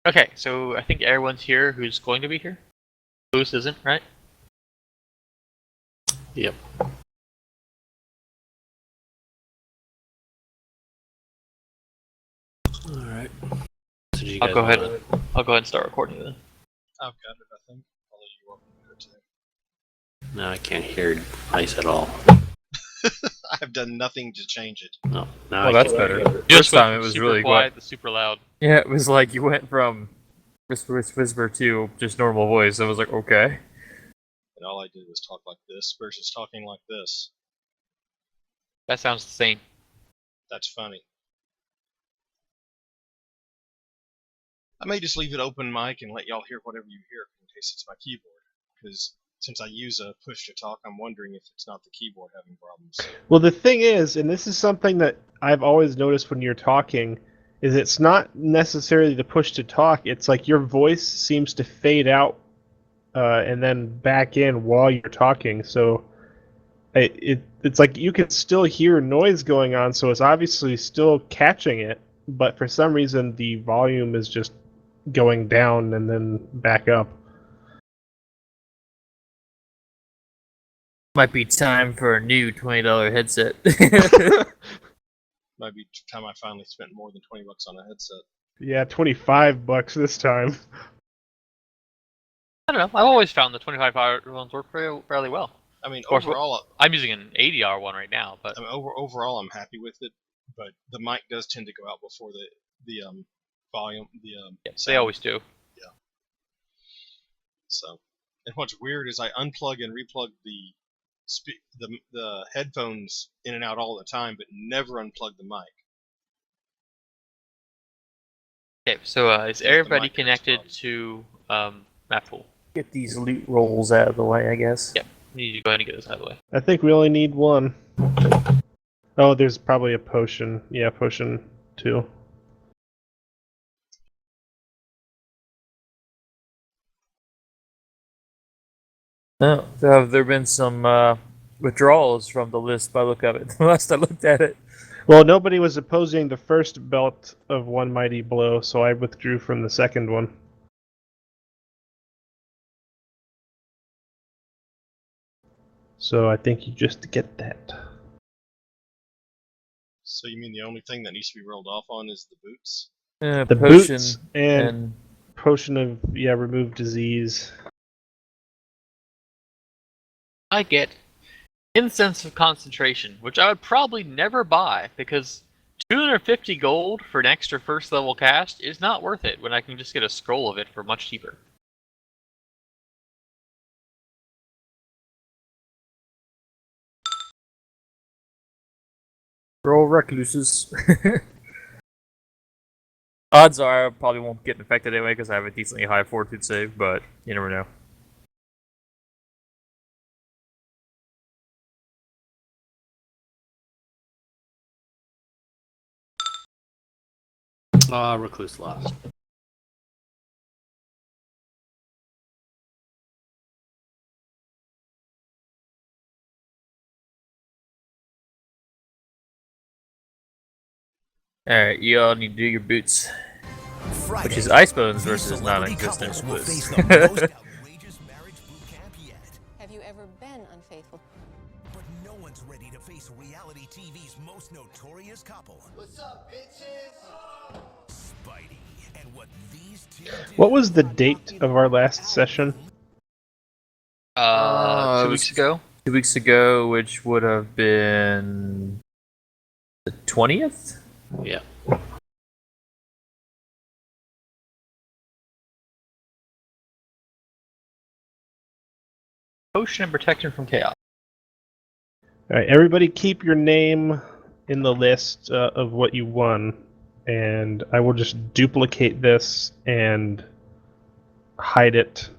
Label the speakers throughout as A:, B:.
A: Okay, so I think everyone's here who's going to be here. Lewis isn't, right?
B: Yep. All right. So
A: I'll go ahead and start recording then.
C: I've got it, I think. Although you want me to do it too.
B: No, I can't hear Ice at all.
C: I've done nothing to change it.
B: No. Now
D: Well, that's better. First time it was
A: super
D: really
A: quiet to super loud.
D: Yeah, it was like you went from whisper to just normal voice. I was like, okay.
C: And all I did was talk like this versus talking like this.
A: That sounds the same.
C: That's funny. I may just leave it open mic and let y'all hear whatever you hear in case it's my keyboard. Because since I use a push to talk, I'm wondering if it's not the keyboard having problems.
E: Well, the thing is, and this is something that I've always noticed when you're talking, is it's not necessarily the push to talk. It's like your voice seems to fade out and then back in while you're talking. So it's like you can still hear noise going on, so it's obviously still catching it, but for some reason the volume is just going down and then back up.
D: Might be time for a new $20 headset.
C: Might be time I finally spent more than $20 on a headset.
E: Yeah, $25 this time.
A: I don't know. I've always found the $25 ones work fairly well.
C: I mean,
A: Of course,
C: overall,
A: I'm using an $80 one right now, but
C: overall, I'm happy with it. But the mic does tend to go out before the volume.
A: yes, they always do.
C: So, and what's weird is I unplug and replug the headphones in and out all the time, but never unplug the mic.
A: Okay, so is everybody connected to Mappool?
D: Get these loot rolls out of the way, I guess.
A: Yep. You need to go ahead and get this out of the way.
E: I think we only need one. Oh, there's probably a potion. Yeah, potion 2.
D: Oh, so have there been some withdrawals from the list by the look of it? The last I looked at it.
E: Well, nobody was opposing the first belt of One Mighty Blow, so I withdrew from the second one. So I think you just get that.
C: So you mean the only thing that needs to be rolled off on is the boots?
E: The
D: Potion
E: boots and potion of remove disease.
A: I get Incense of Concentration, which I would probably never buy because 250 gold for an extra first level cast is not worth it when I can just get a scroll of it for much cheaper.
D: Roll recluses. Odds are I probably won't get infected anyway because I have a decently high fortitude save, but you never know.
B: Recluse lost.
D: Alright, you all need to do your boots.
F: Friday,
D: Which is Ice Bones
F: these
D: versus
F: celebrity
D: non-existent
F: couples will
D: Bliss.
F: face the most outrageous marriage boot camp yet.
G: Have you ever been unfaithful?
F: But no one's ready to face reality TV's most notorious couple. What's up, bitches? Spidey and what these two do.
E: What was the date of our last session?
A: 2 weeks ago.
D: 2 weeks ago, which would have been the 20th?
B: Yeah.
A: Potion and Protection from Chaos.
E: Alright, everybody keep your name in the list of what you won, and I will just duplicate this and hide it.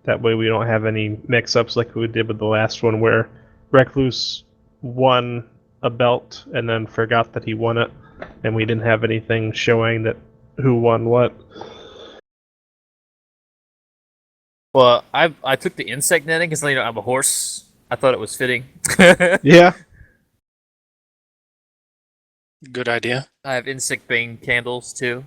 E: That way we don't have any mix-ups like we did with the last one where Recluse won a belt and then forgot that he won it, and we didn't have anything showing that who won what.
D: Well, I took the insect netting because I'm a horse. I thought it was fitting.
E: Yeah.
B: Good idea.
D: I have insect bane candles too.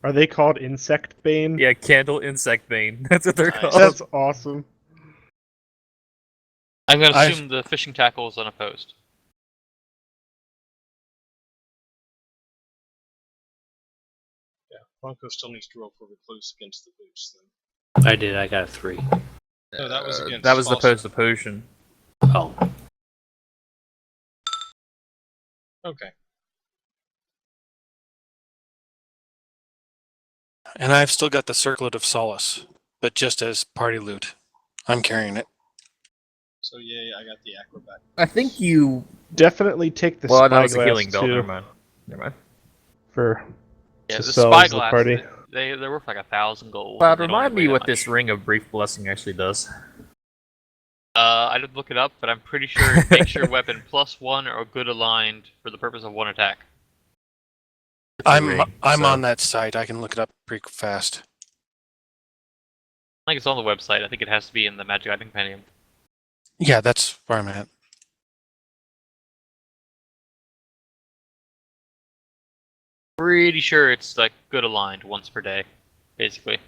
E: Are they called Insect Bane?
D: Yeah, Candle Insect Bane. That's what they're
C: Nice.
D: called.
E: That's awesome.
A: I'm going to
H: I've-
A: assume the fishing tackle is unopposed.
C: Yeah, Bronco still needs to roll for recluse against the boots. Then.
B: I did. I got a 3.
C: No, that was against.
D: That was the
C: Foster.
D: post of potion.
B: Oh,
C: Okay.
H: And I've still got the Circlet of Solace, but just as party loot. I'm carrying it.
C: So yeah, I got the acrobat.
D: I think you.
E: Definitely take the
D: Well, that was a
E: spyglass
D: healing belt.
E: too
D: Never mind. Never mind.
E: for
A: Yeah,
E: to
A: the
E: sell as the
A: spyglass,
E: party.
A: they're worth like 1,000 gold.
D: Cloud,
A: and they don't
D: remind
A: weigh
D: me
A: that
D: what
A: much.
D: this Ring of Brief Blessing actually does.
A: I didn't look it up, but I'm pretty sure it makes your weapon +1 or good aligned for the purpose of 1 attack.
D: It's a
H: I'm
D: ring,
H: I'm
D: so-
H: on that site. I can look it up pretty fast.
A: I think it's on the website. I think it has to be in the Magic Item Compendium.
H: Yeah, that's where I'm at.
A: Pretty sure it's like good aligned once per day, basically.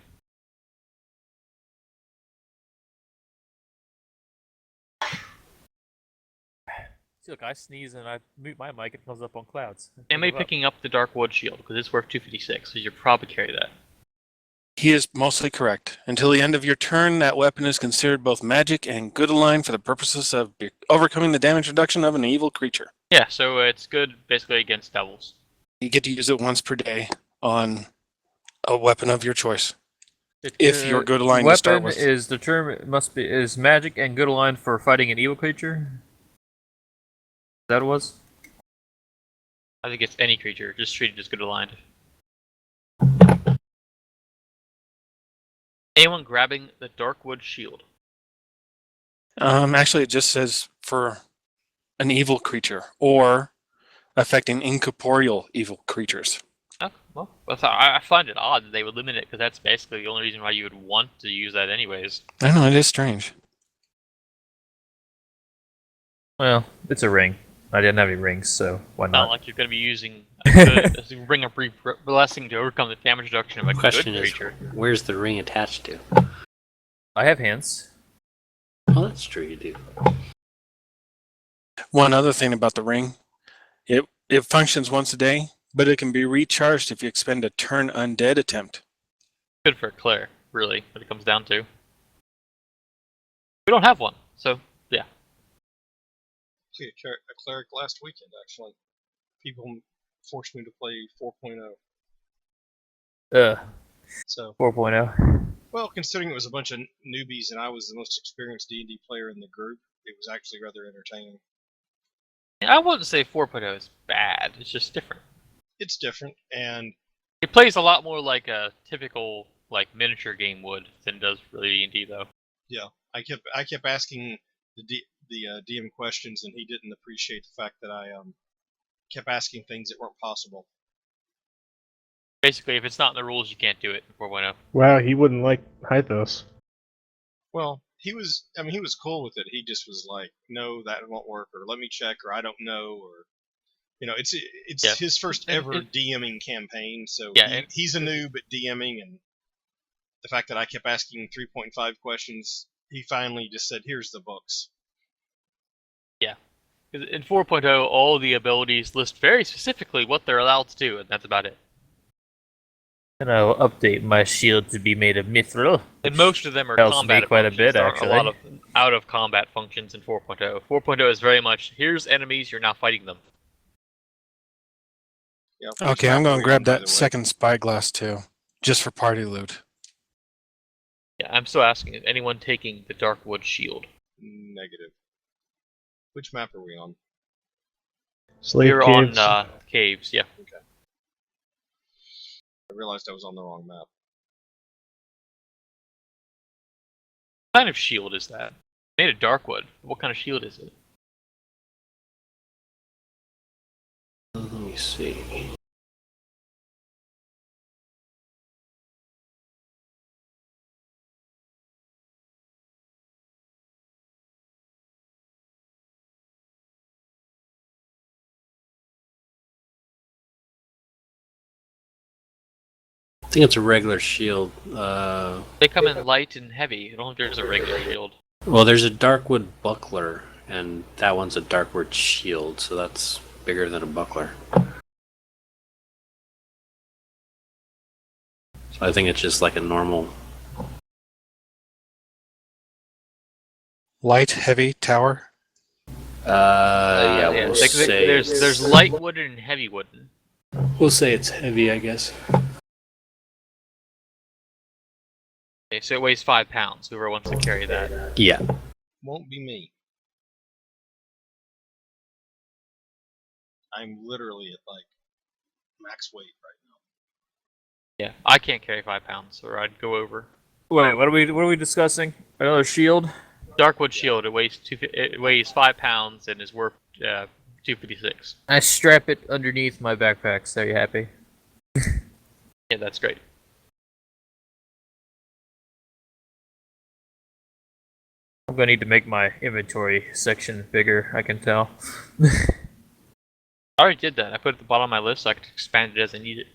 D: See, look, I sneeze and I mute my mic. It comes up on clouds.
A: Am I picking up the Dark Wood Shield because it's worth 256, so you probably carry that.
H: He is mostly correct. Until the end of your turn, that weapon is considered both magic and good aligned for the purposes of overcoming the damage reduction of an evil creature.
A: Yeah, so it's good basically against devils.
H: You get to use it once per day on a weapon of your choice. If you're good aligned to start
D: weapon
H: with.
D: is is magic and good aligned for fighting an evil creature. That was.
A: I think it's any creature, just treated as good aligned. Anyone grabbing the Darkwood Shield?
H: Actually, it just says for an evil creature or affecting incorporeal evil creatures.
A: Oh, well, I find it odd that they would limit it because that's basically the only reason why you would want to use that anyways.
H: I know, it is strange.
D: Well, it's a ring. I didn't have any rings, so why
A: Not
D: not?
A: like you're going to be using a good, a ring of brief blessing to overcome the damage reduction of a
B: question
A: good
B: is,
A: creature.
B: where's the ring attached to?
D: I have hands.
B: Well, that's true. You do.
H: One other thing about the ring, it functions once a day, but it can be recharged if you expend a turn undead attempt.
A: Good for Claire, really, what it comes down to. We don't have one, so yeah.
C: See a cleric last weekend actually. People forced me to play 4.0. So
D: 4.0.
C: well, considering it was a bunch of newbies and I was the most experienced D&D player in the group, it was actually rather entertaining.
A: I wouldn't say 4.0 is bad, it's just different.
C: It's different, and
A: It plays a lot more like a typical like miniature game would than it does really D&D though.
C: yeah, I kept asking the DM questions, and he didn't appreciate the fact that I kept asking things that weren't possible.
A: Basically, if it's not in the rules, you can't do it in 4.0.
E: Wow, he wouldn't like Hythos.
C: Well, he was cool with it. He just was like, no, that won't work, or let me check, or I don't know, or it's
A: Yeah.
C: his first
A: And
C: ever
A: it-
C: DMing campaign, so
A: Yeah, and-
C: he's a noob at DMing, and the fact that I kept asking 3.5 questions, he finally just said, here's the books.
A: 'Cause in 4.0, all the abilities list very specifically what they're allowed to do, and that's about it.
D: And I'll update my shield to be made of mithril.
A: And most of them are
D: helps
A: combat
D: me quite a
A: functions.
D: bit,
A: There aren't
D: actually.
A: a lot of out of combat functions in 4.0. 4.0 is very much here's enemies, you're now fighting them.
C: Yeah,
H: Okay, I'm going to grab
C: by
H: that
C: the way.
H: second spyglass too, just for party loot.
A: Yeah, I'm still asking, is anyone taking the Darkwood Shield?
C: Negative. Which map are we on?
E: Slave
A: We're
E: caves.
A: on caves, yeah.
C: I realized I was on the wrong map.
A: What kind of shield is that? Made of Darkwood. What kind of shield is it?
B: Let me see. think it's a regular shield.
A: They come in light and heavy. I don't think there's a regular shield.
B: Well, there's a Darkwood buckler, and that one's a Darkwood shield, so that's bigger than a buckler. So I think it's just like a normal.
H: Light, heavy, tower.
B: Yeah, we'll say
A: there's light wooden and heavy wooden.
B: we'll say it's heavy, I guess.
A: Okay, so it weighs 5 pounds. Whoever wants to carry that.
B: Yeah.
C: Won't be me. I'm literally at like max weight right now.
A: Yeah, I can't carry 5 pounds, or I'd go over.
D: Wait, what are we discussing? Another shield?
A: Darkwood shield. It weighs 5 pounds and is worth 256.
D: I strap it underneath my backpack. So you happy?
A: Yeah, that's great.
D: I'm gonna need to make my inventory section bigger. I can tell.
A: I already did that. I put it at the bottom of my list so I could expand it as I need it.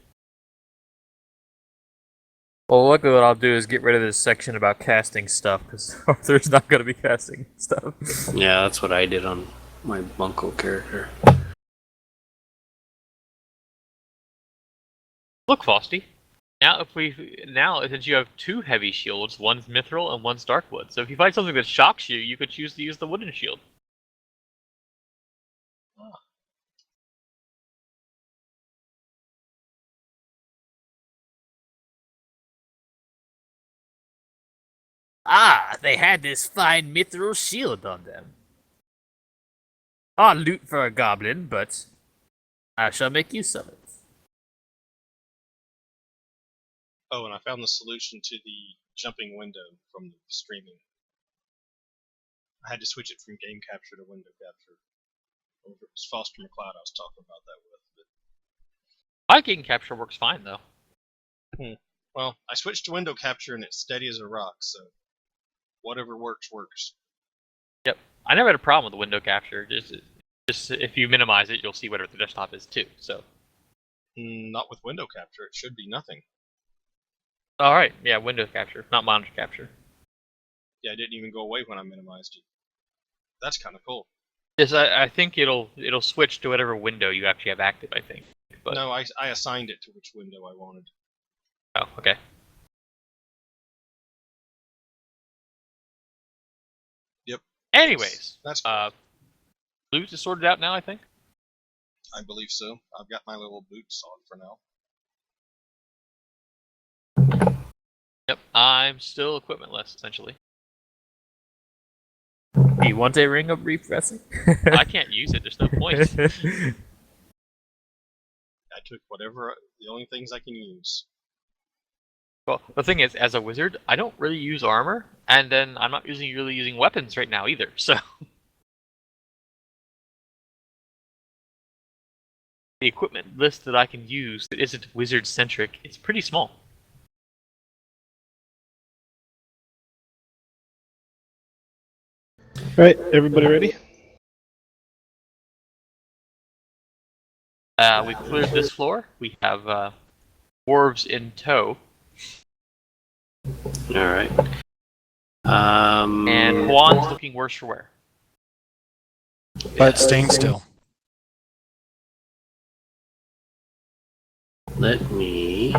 D: Well, luckily what I'll do is get rid of this section about casting stuff, because Arthur's not going to be casting stuff.
B: Yeah, that's what I did on my Bunko character.
A: Look, Frosty. Now, since you have 2 heavy shields, one's mithril and one's darkwood. So if you find something that shocks you, you could choose to use the wooden shield.
D: Ah, they had this fine mithril shield on them. Odd loot for a goblin, but I shall make use of it.
C: Oh, and I found the solution to the jumping window from the streaming. I had to switch it from game capture to window capture. Or if it was Foster McCloud I was talking about that with.
A: My game capture works fine, though.
C: Well, I switched to window capture and it's steady as a rock, so whatever works, works.
A: Yep. I never had a problem with the window capture. Just if you minimize it, you'll see whatever the desktop is, too. So.
C: Not with window capture. It should be nothing.
A: Alright, yeah, window capture, not monitor capture.
C: Yeah, it didn't even go away when I minimized it. That's kind of cool.
A: Yes, I think it'll switch to whatever window you actually have active, I think. But...
C: No, I assigned it to which window I wanted.
A: Oh, okay.
C: Yep.
A: Anyways,
C: That's cool.
A: loot is sorted out now, I think.
C: I believe so. I've got my little boots on for now.
A: Yep, I'm still equipmentless, essentially.
D: Do you want a ring of refreshing?
A: I can't use it, there's no point.
C: I took whatever, the only things I can use.
A: Well, the thing is, as a wizard, I don't really use armor, and then I'm not really using weapons right now either, so... The equipment list that I can use that isn't wizard-centric is pretty small.
E: Alright, everybody ready?
A: We've cleared this floor. We have dwarves in tow.
B: Alright.
A: And Juan's looking worse for wear.
H: But staying still.
B: Let me.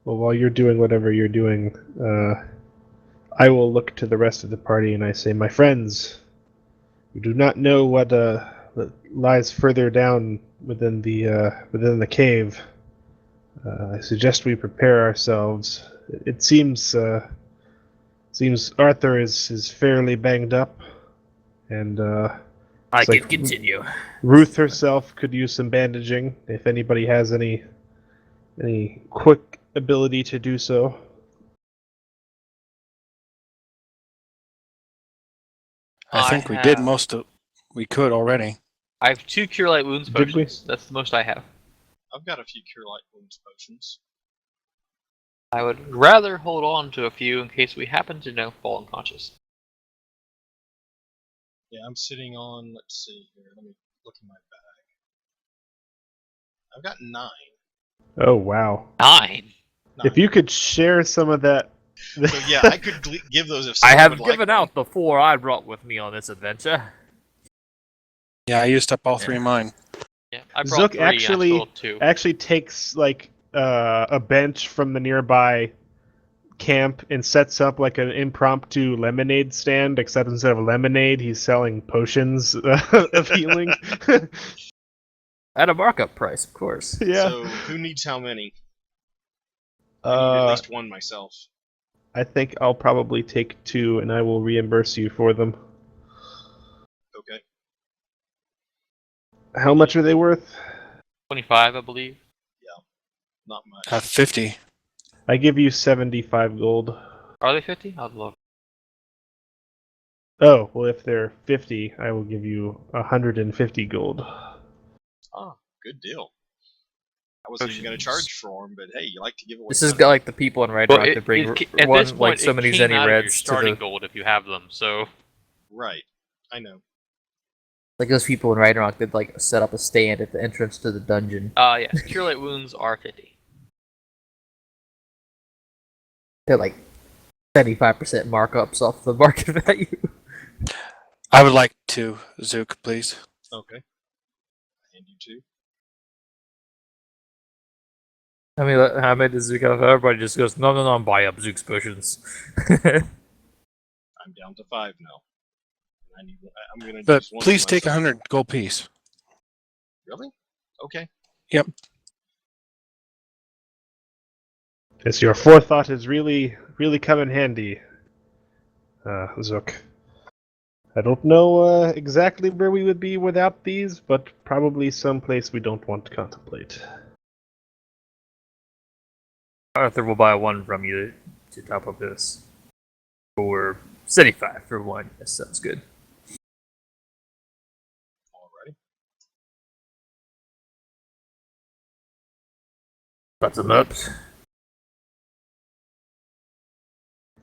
E: Well, while you're doing whatever you're doing, I will look to the rest of the party and I say, my friends, you do not know what lies further down within the cave. I suggest we prepare ourselves. It seems Arthur is fairly banged up, and
D: I can continue.
E: Ruth herself could use some bandaging if anybody has any quick ability to do so.
H: I think we did most of we could already.
A: I have 2 Cure Light Wounds
E: Did we?
A: potions. That's the most I have.
C: I've got a few Cure Light Wounds potions.
A: I would rather hold on to a few in case we happen to fall unconscious.
C: Yeah, I'm sitting on. Let's see here. Let me look in my bag. I've got 9.
E: Oh wow!
A: 9.
E: If you could share some of that.
C: So yeah, I could give those if
D: I
C: someone
D: have
C: would
D: given
C: like
D: out the 4 I brought with me on this adventure.
H: Yeah, I used up all 3 of mine.
A: Yeah, I brought
E: Zook
A: 3 and I still have 2.
E: actually takes like a bench from the nearby camp and sets up like an impromptu lemonade stand, except instead of lemonade, he's selling potions of healing.
D: At a markup price, of course.
C: one.
E: Yeah.
C: So who needs how many? I need at least 1 myself.
E: I think I'll probably take 2, and I will reimburse you for them.
C: Okay.
E: How much are they worth?
A: 25, I believe.
C: Not much.
H: 50.
E: I give you 75 gold.
A: Are they 50? I'd love.
E: Oh, well, if they're 50, I will give you 150 gold.
C: Oh, good deal. I wasn't even going to
A: Potions.
C: charge for them, but hey, you like to give away.
D: This is
C: money.
D: like the people in Red
A: Well,
D: Rock
A: it,
D: that bring
A: it, at
D: one,
A: this point,
D: like so
A: it
D: many
A: came
D: Zenny
A: out of your
D: Reds to
A: starting
D: the,
A: gold if you have them. So
C: Right. I know.
D: like those people in Red Rock that like set up a stand at the entrance to the dungeon.
A: yes, cure light wounds are 50.
D: They're like 75% markups off the market value.
H: I would like 2, Zook, please.
C: Okay. And you too.
D: I mean, how many does Zook have? Everybody just goes, no, I'm buy up Zook's potions.
C: I'm down to 5 now. I need. I'm going to.
H: But please take 100 gold piece.
C: Really? Okay.
H: Yep.
E: Yes, your forethought is really come in handy, Zook. I don't know exactly where we would be without these, but probably someplace we don't want to contemplate.
D: Arthur will buy 1 from you to top up this. Or 75 for 1. Yes, sounds good.
C: Alrighty.
D: Butts them up.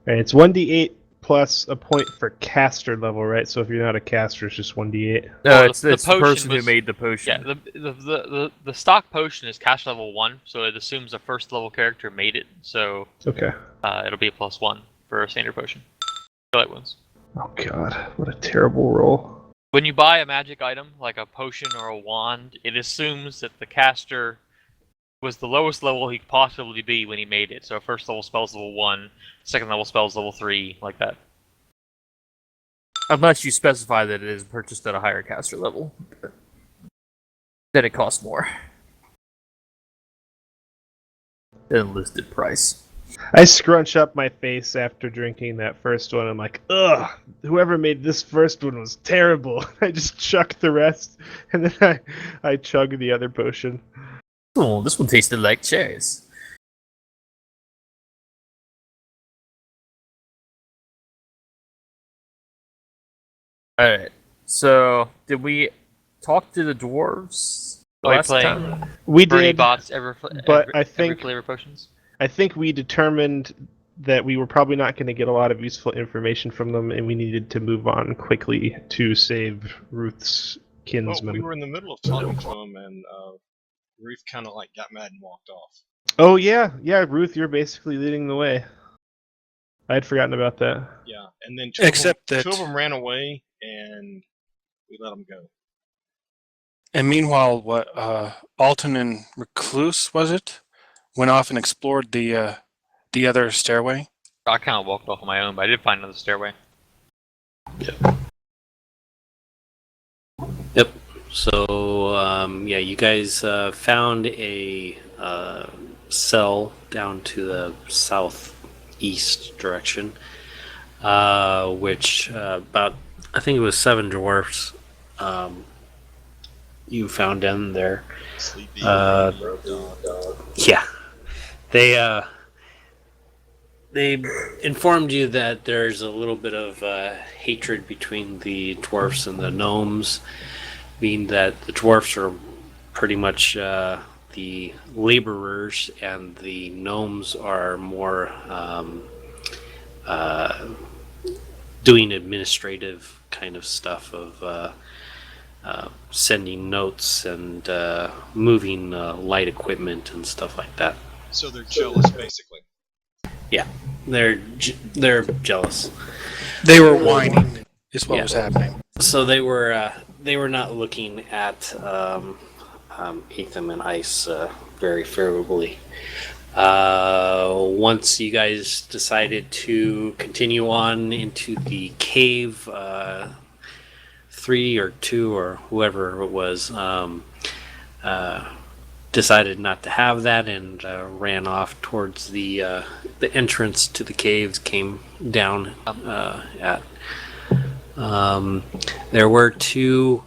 E: And it's 1d8 plus a point for caster level, right? So if you're not a caster, it's just 1d8.
D: No,
A: Well,
D: it's
A: the
D: the
A: potion
D: person who
A: was-
D: made the potion.
A: Yeah, the stock potion is cash level 1, so it assumes a first level character made it. So
E: Okay.
A: it'll be a +1 for a standard potion. Cure light wounds.
E: Oh god, what a terrible roll.
A: When you buy a magic item like a potion or a wand, it assumes that the caster was the lowest level he could possibly be when he made it. So first level spells level 1, second level spells level 3, like that.
D: Unless you specify that it is purchased at a higher caster level. Then it costs more. Than listed price.
E: I scrunch up my face after drinking that first one. I'm like, ugh, whoever made this first one was terrible. I just chuck the rest, and then I chug the other potion.
D: Oh, this one tasted like cherries. Alright, so did we talk to the dwarves
A: Are we
D: last
A: playing
D: time?
E: We
A: Bernie
E: did,
A: bots
E: but I
A: every
E: think
A: flavor potions?
E: I think we determined that we were probably not going to get a lot of useful information from them, and we needed to move on quickly to save Ruth's
C: Well,
E: kinsman.
C: we were in the middle of talking to him, and Ruth kind of like got mad and walked off.
E: Oh yeah, Ruth, you're basically leading the way. I had forgotten about that.
C: Yeah, and then
H: Except
C: two
H: that-
C: of them ran away, and we let them go.
H: And meanwhile, what Alton and Recluse, was it, went off and explored the other stairway?
A: I kind of walked off on my own, but I did find another stairway.
B: Yep. So, yeah, you guys found a cell down to the southeast direction, which about, I think it was 7 dwarfs you found down there.
C: Sleepy.
B: Yeah. They informed you that there's a little bit of hatred between the dwarfs and the gnomes, meaning that the dwarfs are pretty much the laborers, and the gnomes are more doing administrative kind of stuff of sending notes and moving light equipment and stuff like that.
C: So they're jealous, basically.
B: Yeah, they're jealous.
H: They were whining, is what
B: Yeah.
H: was happening.
B: So they were not looking at Ethan and Ice very favorably. Once you guys decided to continue on into the cave, 3 or 2 or whoever it was, decided not to have that and ran off towards the entrance to the caves. Came down at. There were 2.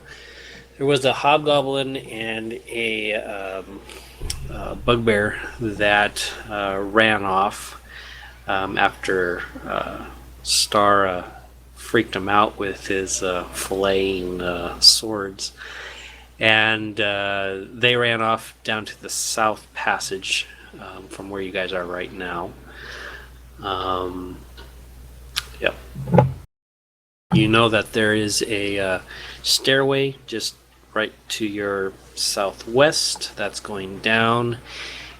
B: There was a hobgoblin and a bugbear that ran off after Star freaked him out with his filleting swords. And they ran off down to the south passage from where you guys are right now. Yep. You know that there is a stairway just right to your southwest that's going down.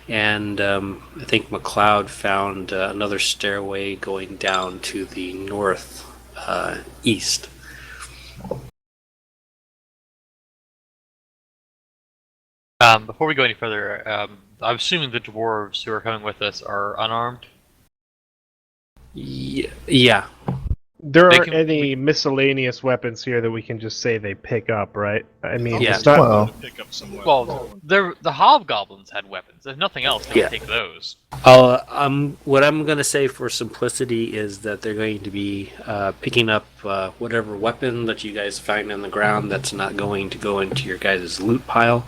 B: And I think McLeod found another stairway going down to the north east.
A: Before we go any further, I'm assuming the dwarves who are coming with us are unarmed.
B: Yeah.
E: There
A: They
E: aren't
A: can-
E: any miscellaneous weapons here that we can just say they pick up, right? I mean,
B: Yeah.
E: it's not.
C: To pick up some
A: Well,
C: weapons.
A: the hobgoblins had weapons. If nothing else, they
B: Yeah.
A: would take those.
B: What I'm going to say for simplicity is that they're going to be picking up whatever weapon that you guys find on the ground that's not going to go into your guys' loot pile.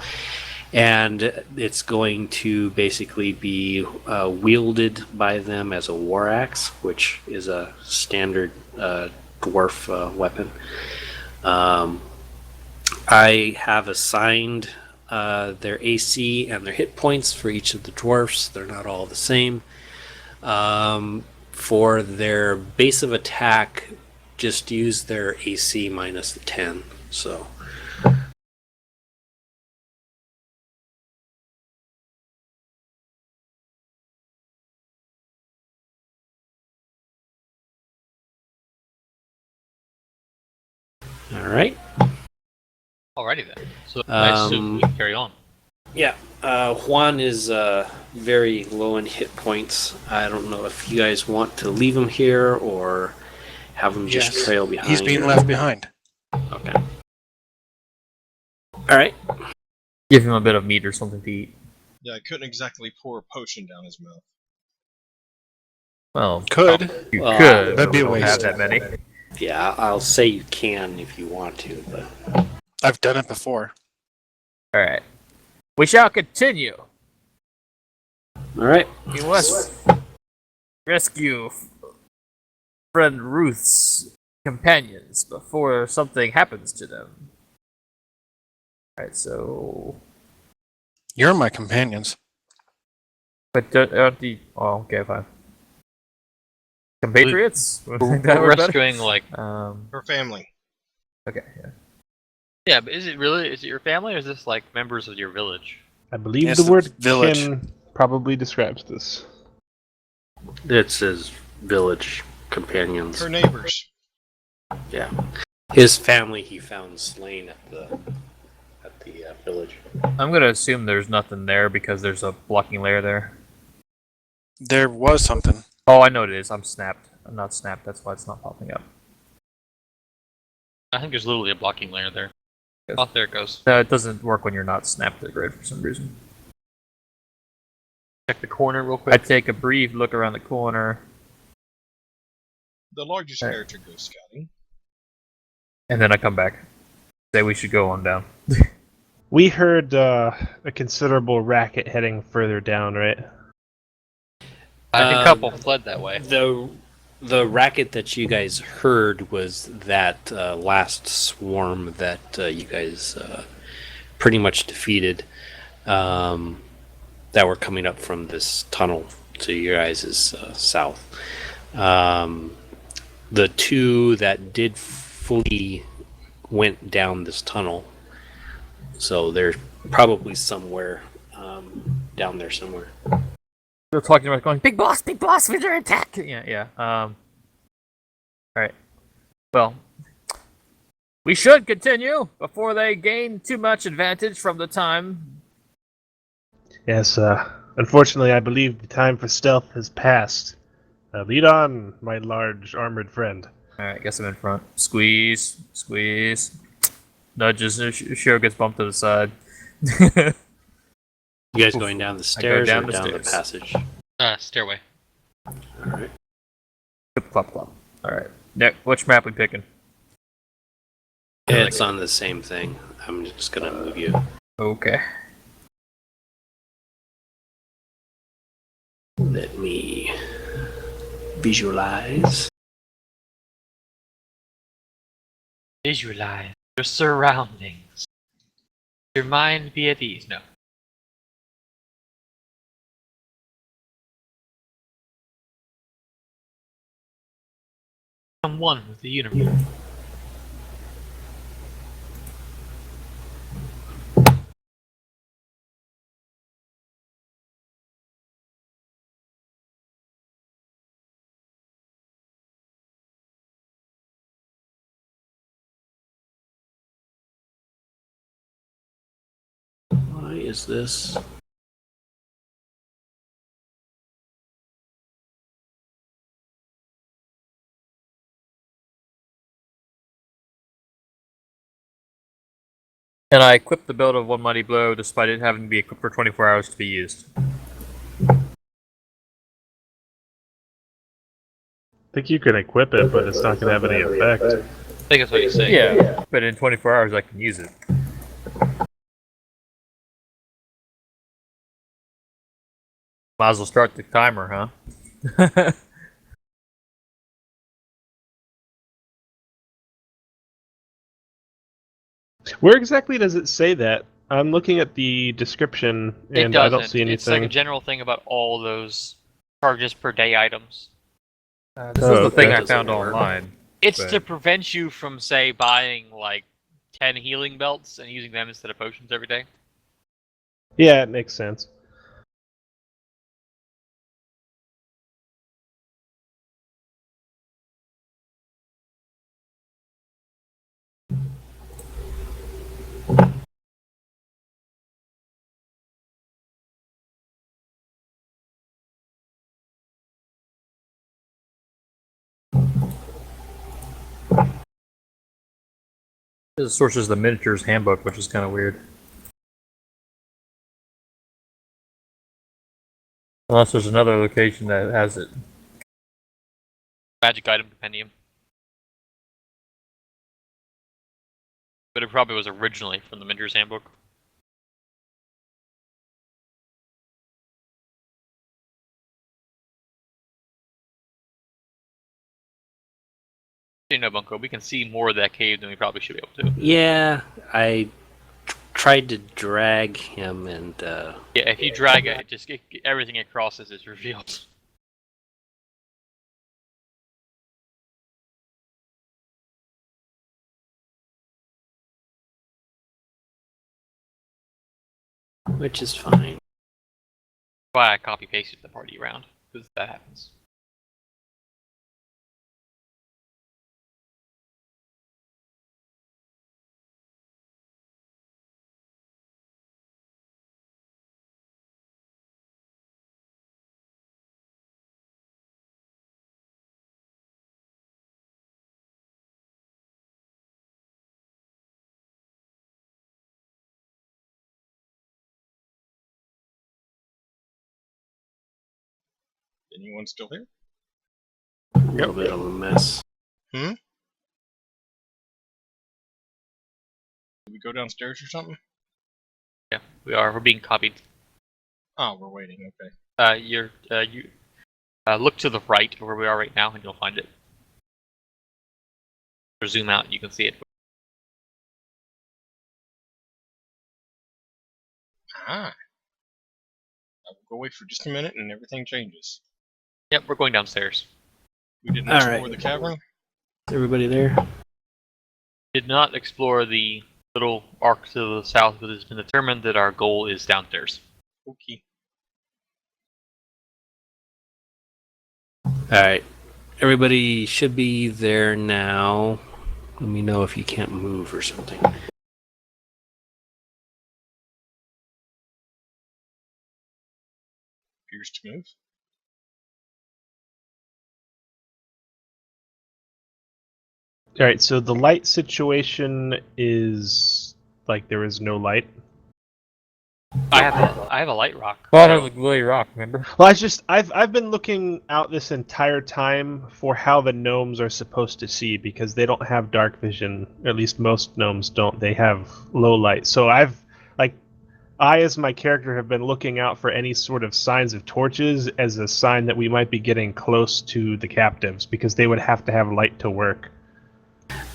B: And it's going to basically be wielded by them as a war axe, which is a standard dwarf weapon. I have assigned their AC and their hit points for each of the dwarfs. They're not all the same. For their base of attack, just use their AC minus the 10. So. All right.
A: Alrighty then. So I assume we can carry on.
B: Yeah, Juan is very low in hit points. I don't know if you guys want to leave him here or have him just
H: Yes.
B: trail behind.
H: He's being
B: or-
H: left behind.
B: Okay. All right.
D: Give him a bit of meat or something to eat.
C: Yeah, I couldn't exactly pour a potion down his mouth.
D: Well,
H: Could.
D: you
B: Well,
D: could.
H: that'd be a
D: but we don't
H: waste.
D: have that many.
B: Yeah, I'll say you can if you want to, but
H: I've done it before.
D: All right. We shall continue.
B: all right.
D: We must rescue friend Ruth's companions before something happens to them. Alright, so...
H: You're my companions.
D: But don't the... Oh, okay, fine. Compatriots? Would you think that
A: We're
D: were better?
A: rescuing like.
C: Her family.
D: Okay, yeah.
A: Yeah, but is it your family, or is this like members of your village?
E: I believe
H: Yes,
E: the
H: the
E: word
H: village.
E: kin probably describes this.
B: It says village companions.
C: Her neighbors.
B: Yeah. His family he found slain at the village.
D: I'm gonna assume there's nothing there because there's a blocking layer there.
H: There was something.
D: Oh, I know what it is. I'm snapped. I'm not snapped, that's why it's not popping up.
A: I think there's literally a blocking layer there. Oh, there it goes.
D: No, it doesn't work when you're not snapped to the grid for some reason.
A: Check the corner real quick.
D: I take a brief look around the corner,
C: The largest
D: Right.
C: character goes scouting.
D: and then I come back. Say we should go on down.
E: We heard a considerable racket heading further down, right?
A: I think a couple fled that way.
B: The racket that you guys heard was that last swarm that you guys pretty much defeated, that were coming up from this tunnel to your guys' south. The two that did fully went down this tunnel. So they're probably somewhere down there somewhere.
D: They're talking about going, big boss, we're under attack. Yeah. All right. Well, we should continue before they gain too much advantage from the time.
E: Yes, unfortunately, I believe the time for stealth has passed. Lead on, my large armored friend.
D: All right, guess I'm in front. Squeeze. Nudges. Shiro gets bumped to the side.
B: You guys going down the stairs
D: down
B: or
D: the
B: down the
D: stairs.
B: passage?
A: Stairway.
B: Alright.
D: Plop. All right. Nick, which map we picking?
B: It's on the same thing. I'm just gonna move you.
D: Okay.
B: Let me visualize.
A: Visualize your surroundings. Your mind be at ease. No. Become one with the universe.
B: Why is this?
D: And I equipped the build of One Mighty Blow despite it having to be equipped for 24 hours to be used.
E: I think you can equip it, but it's not going to have any effect.
A: I think that's what he's saying.
D: Yeah, but in 24 hours I can use it. Might as well start the timer, huh?
E: Where exactly does it say that? I'm looking at the description, and I don't see anything.
A: It's like a general thing about all those charges per day items.
D: This was the thing I
B: Doesn't
D: found
B: work.
D: online.
A: It's
D: But-
A: to prevent you from, say, buying like 10 healing belts and using them instead of potions every day.
E: Yeah, it makes sense.
D: This source is the miniatures handbook, which is kind of weird. Unless there's another location that has it.
A: Magic item compendium. But it probably was originally from the Minder's Handbook. You know, Bunko, we can see more of that cave than we probably should be able to.
B: Yeah, I tried to drag him and
A: Yeah, if you drag it, everything it crosses is revealed.
B: which is fine.
A: Why I copy pasted the party around, because that happens.
C: Anyone still here?
B: A little bit of a mess.
C: Did we go downstairs or something?
A: Yeah, we are. We're being copied.
C: Oh, we're waiting. Okay.
A: You look to the right of where we are right now, and you'll find it. Or zoom out, you can see it.
C: Ah. I will go wait for just a minute, and everything changes.
A: Yep, we're going downstairs.
C: We didn't
B: All
C: explore
B: right.
C: the cavern.
B: Is everybody there?
A: did not explore the little arc to the south, but it's been determined that our goal is downstairs.
C: Okay.
B: Alright. Everybody should be there now. Let me know if you can't move or something.
C: Appears to move.
E: All right, so the light situation is like there is no light.
A: I have a light rock.
D: Well, it was a glowy rock, remember?
E: Well, I've been looking out this entire time for how the gnomes are supposed to see because they don't have dark vision. At least most gnomes don't. They have low light. So I as my character have been looking out for any sort of signs of torches as a sign that we might be getting close to the captives because they would have to have light to work.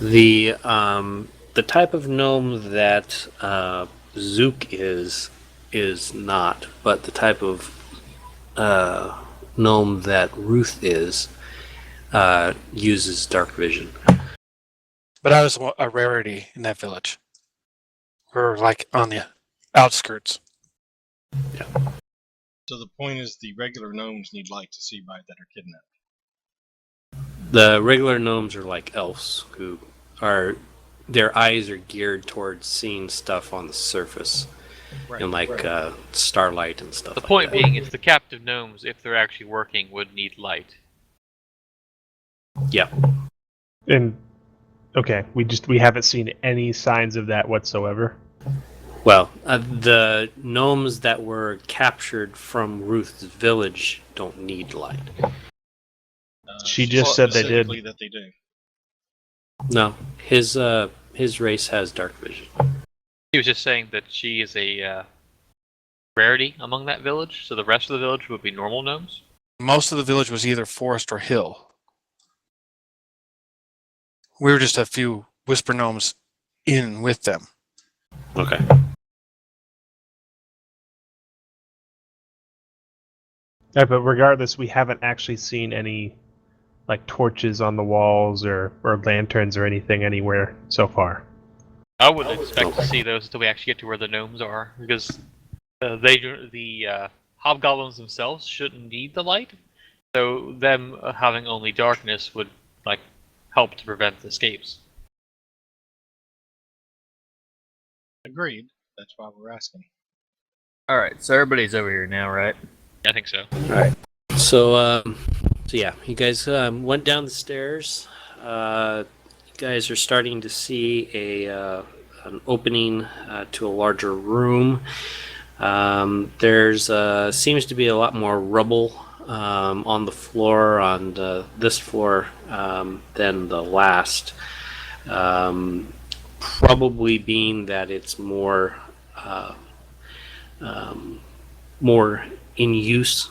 B: The type of gnome that Zook is not, but the type of gnome that Ruth is uses dark vision.
H: But I was a rarity in that village. We're like on the outskirts.
C: So the point is the regular gnomes need light to see by that are kidnapped.
B: The regular gnomes are like elves who are their eyes are geared towards seeing stuff on the surface in like starlight and stuff.
A: The
B: like
A: point
B: that.
A: being is the captive gnomes, if they're actually working, would need light.
B: Yeah.
E: And okay, we haven't seen any signs of that whatsoever.
B: Well, the gnomes that were captured from Ruth's village don't need light.
E: She just said they did.
C: Specifically that they do.
B: No, his race has dark vision.
A: He was just saying that she is a rarity among that village, so the rest of the village would be normal gnomes.
H: Most of the village was either forest or hill. We were just a few whisper gnomes in with them.
B: Okay.
E: Yeah, but regardless, we haven't actually seen any like torches on the walls or lanterns or anything anywhere so far.
A: I wouldn't expect to see those until we actually get to where the gnomes are, because the hobgoblins themselves shouldn't need the light, so them having only darkness would like help to prevent escapes.
C: Agreed. That's why we're asking.
D: Alright, so everybody's over here now, right?
A: I think so.
B: So yeah, you guys went down the stairs. You guys are starting to see an opening to a larger room. There's seems to be a lot more rubble on the floor on this floor than the last. Probably being that it's more more in use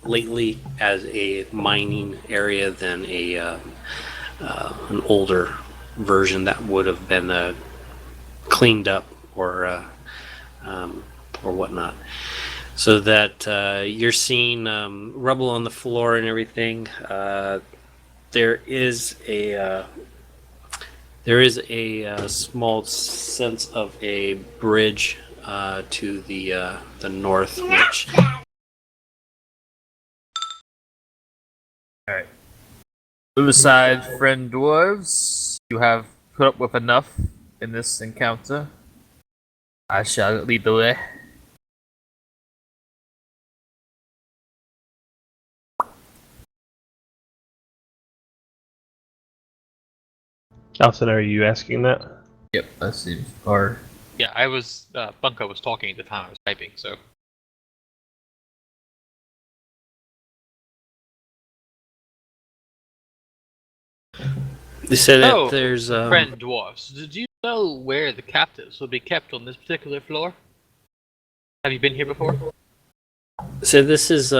B: lately as a mining area than an older version that would have been cleaned up or whatnot. So that you're seeing rubble on the floor and everything. There is a small sense of a bridge to the north, which.
D: Alright. Move aside, friend dwarves. You have put up with enough in this encounter. I shall lead the way.
E: Alton, are you asking that?
D: Yep, that seems hard.
A: Yeah, I was Bunko was talking at the time I was typing, so
B: They said that
A: Oh,
B: there's
A: friend dwarfs, did you know where the captives will be kept on this particular floor? Have you been here before?
B: So this is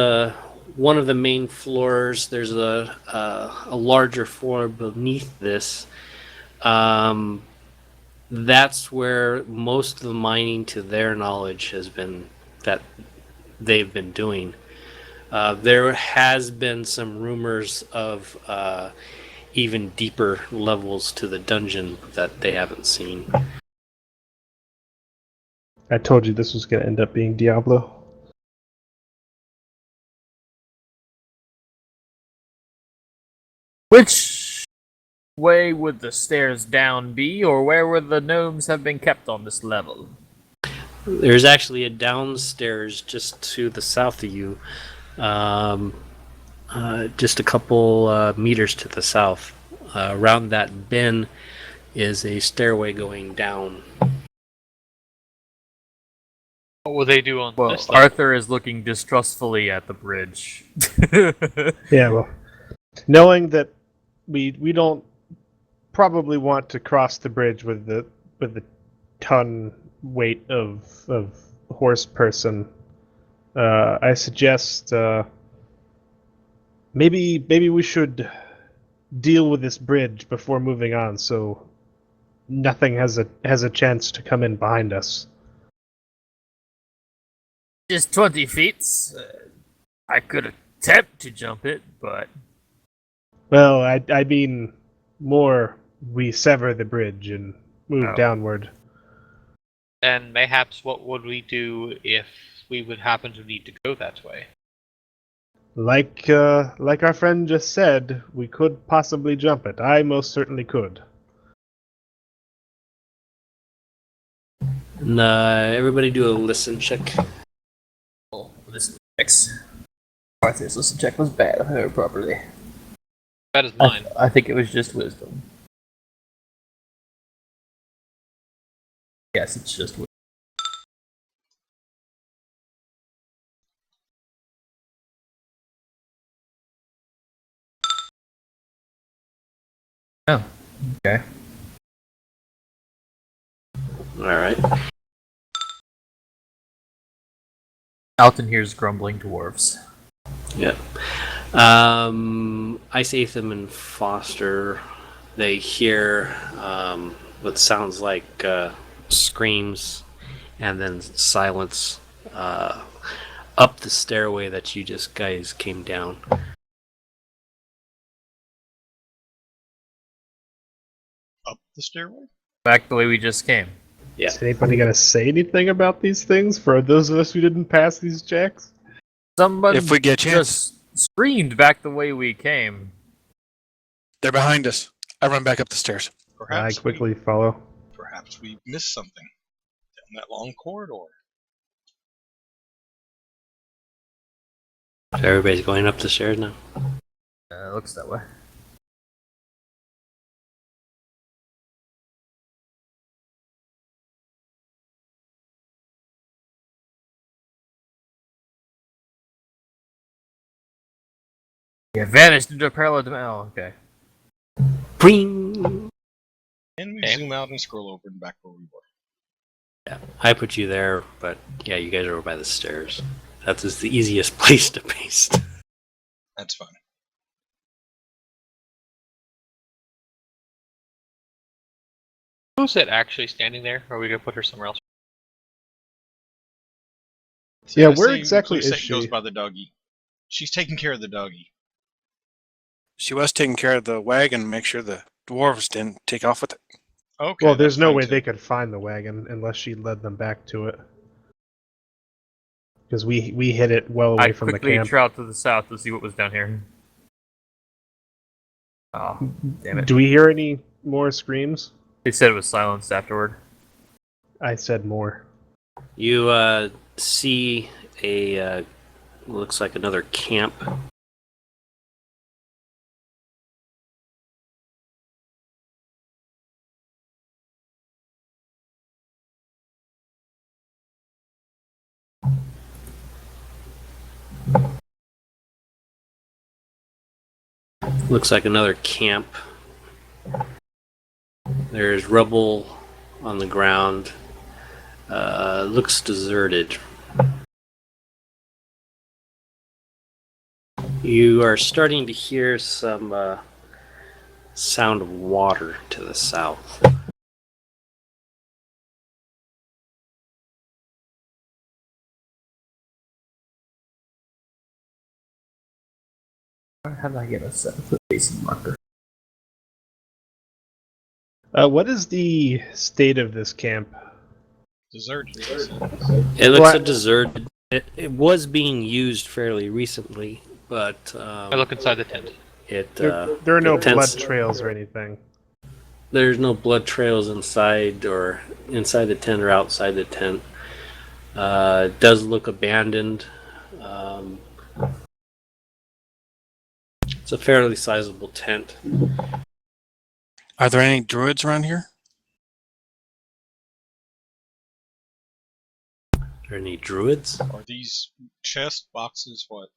B: one of the main floors. There's a larger floor beneath this. That's where most of the mining, to their knowledge, has been that they've been doing. There has been some rumors of even deeper levels to the dungeon that they haven't seen.
E: I told you this was going to end up being Diablo.
D: Which way would the stairs down be, or where would the gnomes have been kept on this level?
B: There's actually a downstairs just to the south of you, just a couple meters to the south. Around that bend is a stairway going down.
A: What will they do on
D: Well,
A: this level?
D: Arthur is looking distrustfully at the bridge.
E: Yeah, well, knowing that we don't probably want to cross the bridge with the ton weight of horse person, I suggest maybe we should deal with this bridge before moving on, so nothing has a chance to come in behind us.
D: Just 20 feet. I could attempt to jump it, but
E: Well, I mean more. We sever the bridge and move
D: Oh.
E: downward.
A: And mayhaps what would we do if we would happen to need to go that way?
E: Like our friend just said, we could possibly jump it. I most certainly could.
B: And, everybody do a listen check.
D: listen checks. Arthur's listen check was bad. I heard properly.
A: That is mine.
D: I think it was just wisdom. Yes, it's just wisdom. Oh, okay.
B: All right.
D: Alton hears grumbling dwarves.
B: Yeah. Ice Atham and Foster, they hear what sounds like screams and then silence up the stairway that you just guys came down.
C: Up the stairway?
D: Back the way we just came.
B: Yeah.
E: Is anybody gonna say anything about these things for those of us who didn't pass these checks?
D: Somebody
H: If we get a chance,
D: just screamed back the way we came.
H: they're behind us. I run back up the stairs.
E: I
C: Perhaps
E: quickly follow.
C: perhaps we missed something down that long corridor.
B: So everybody's going up the stairs now.
D: Looks that way. Yeah, vanished into a parallel dimension. Oh, okay.
B: Bring.
C: And we
A: Okay.
C: zoom out and scroll over and back where we were.
B: Yeah, I put you there, but yeah, you guys are over by the stairs. That is the easiest place to paste.
C: That's fine.
A: Who's it actually standing there? Or are we gonna put her somewhere else?
E: Yeah,
C: I
E: where
C: say
E: exactly
C: Clue
E: is
C: Set goes
E: she?
C: by the doggy. She's taking care of the doggy.
H: She was taking care of the wagon, make sure the dwarves didn't take off with it.
C: Okay.
E: Well, there's
C: that's
E: no
C: fine
E: way
C: too.
E: they could find the wagon unless she led them back to it. Because we hit it well away
D: I
E: from the
D: quickly
E: camp.
D: trot to the south to see what was down here. Oh, damn it.
E: Do we hear any more screams?
D: They said it was silenced afterward.
E: I said more.
B: You see a looks like another camp. Looks like another camp. There's rubble on the ground. Looks deserted. You are starting to hear some sound of water to the south.
D: How did I get a 7-foot basin marker?
E: What is the state of this camp?
C: Deserted.
B: It looks
E: Well,
B: a deserted. It was being used fairly recently, but
A: I look inside the tent.
E: There are no
B: the tents-
E: blood trails or anything.
B: There's no blood trails inside the tent or outside the tent. It does look abandoned. It's a fairly sizable tent.
H: Are there any druids around here?
B: Are there any druids?
C: Are these chest boxes what?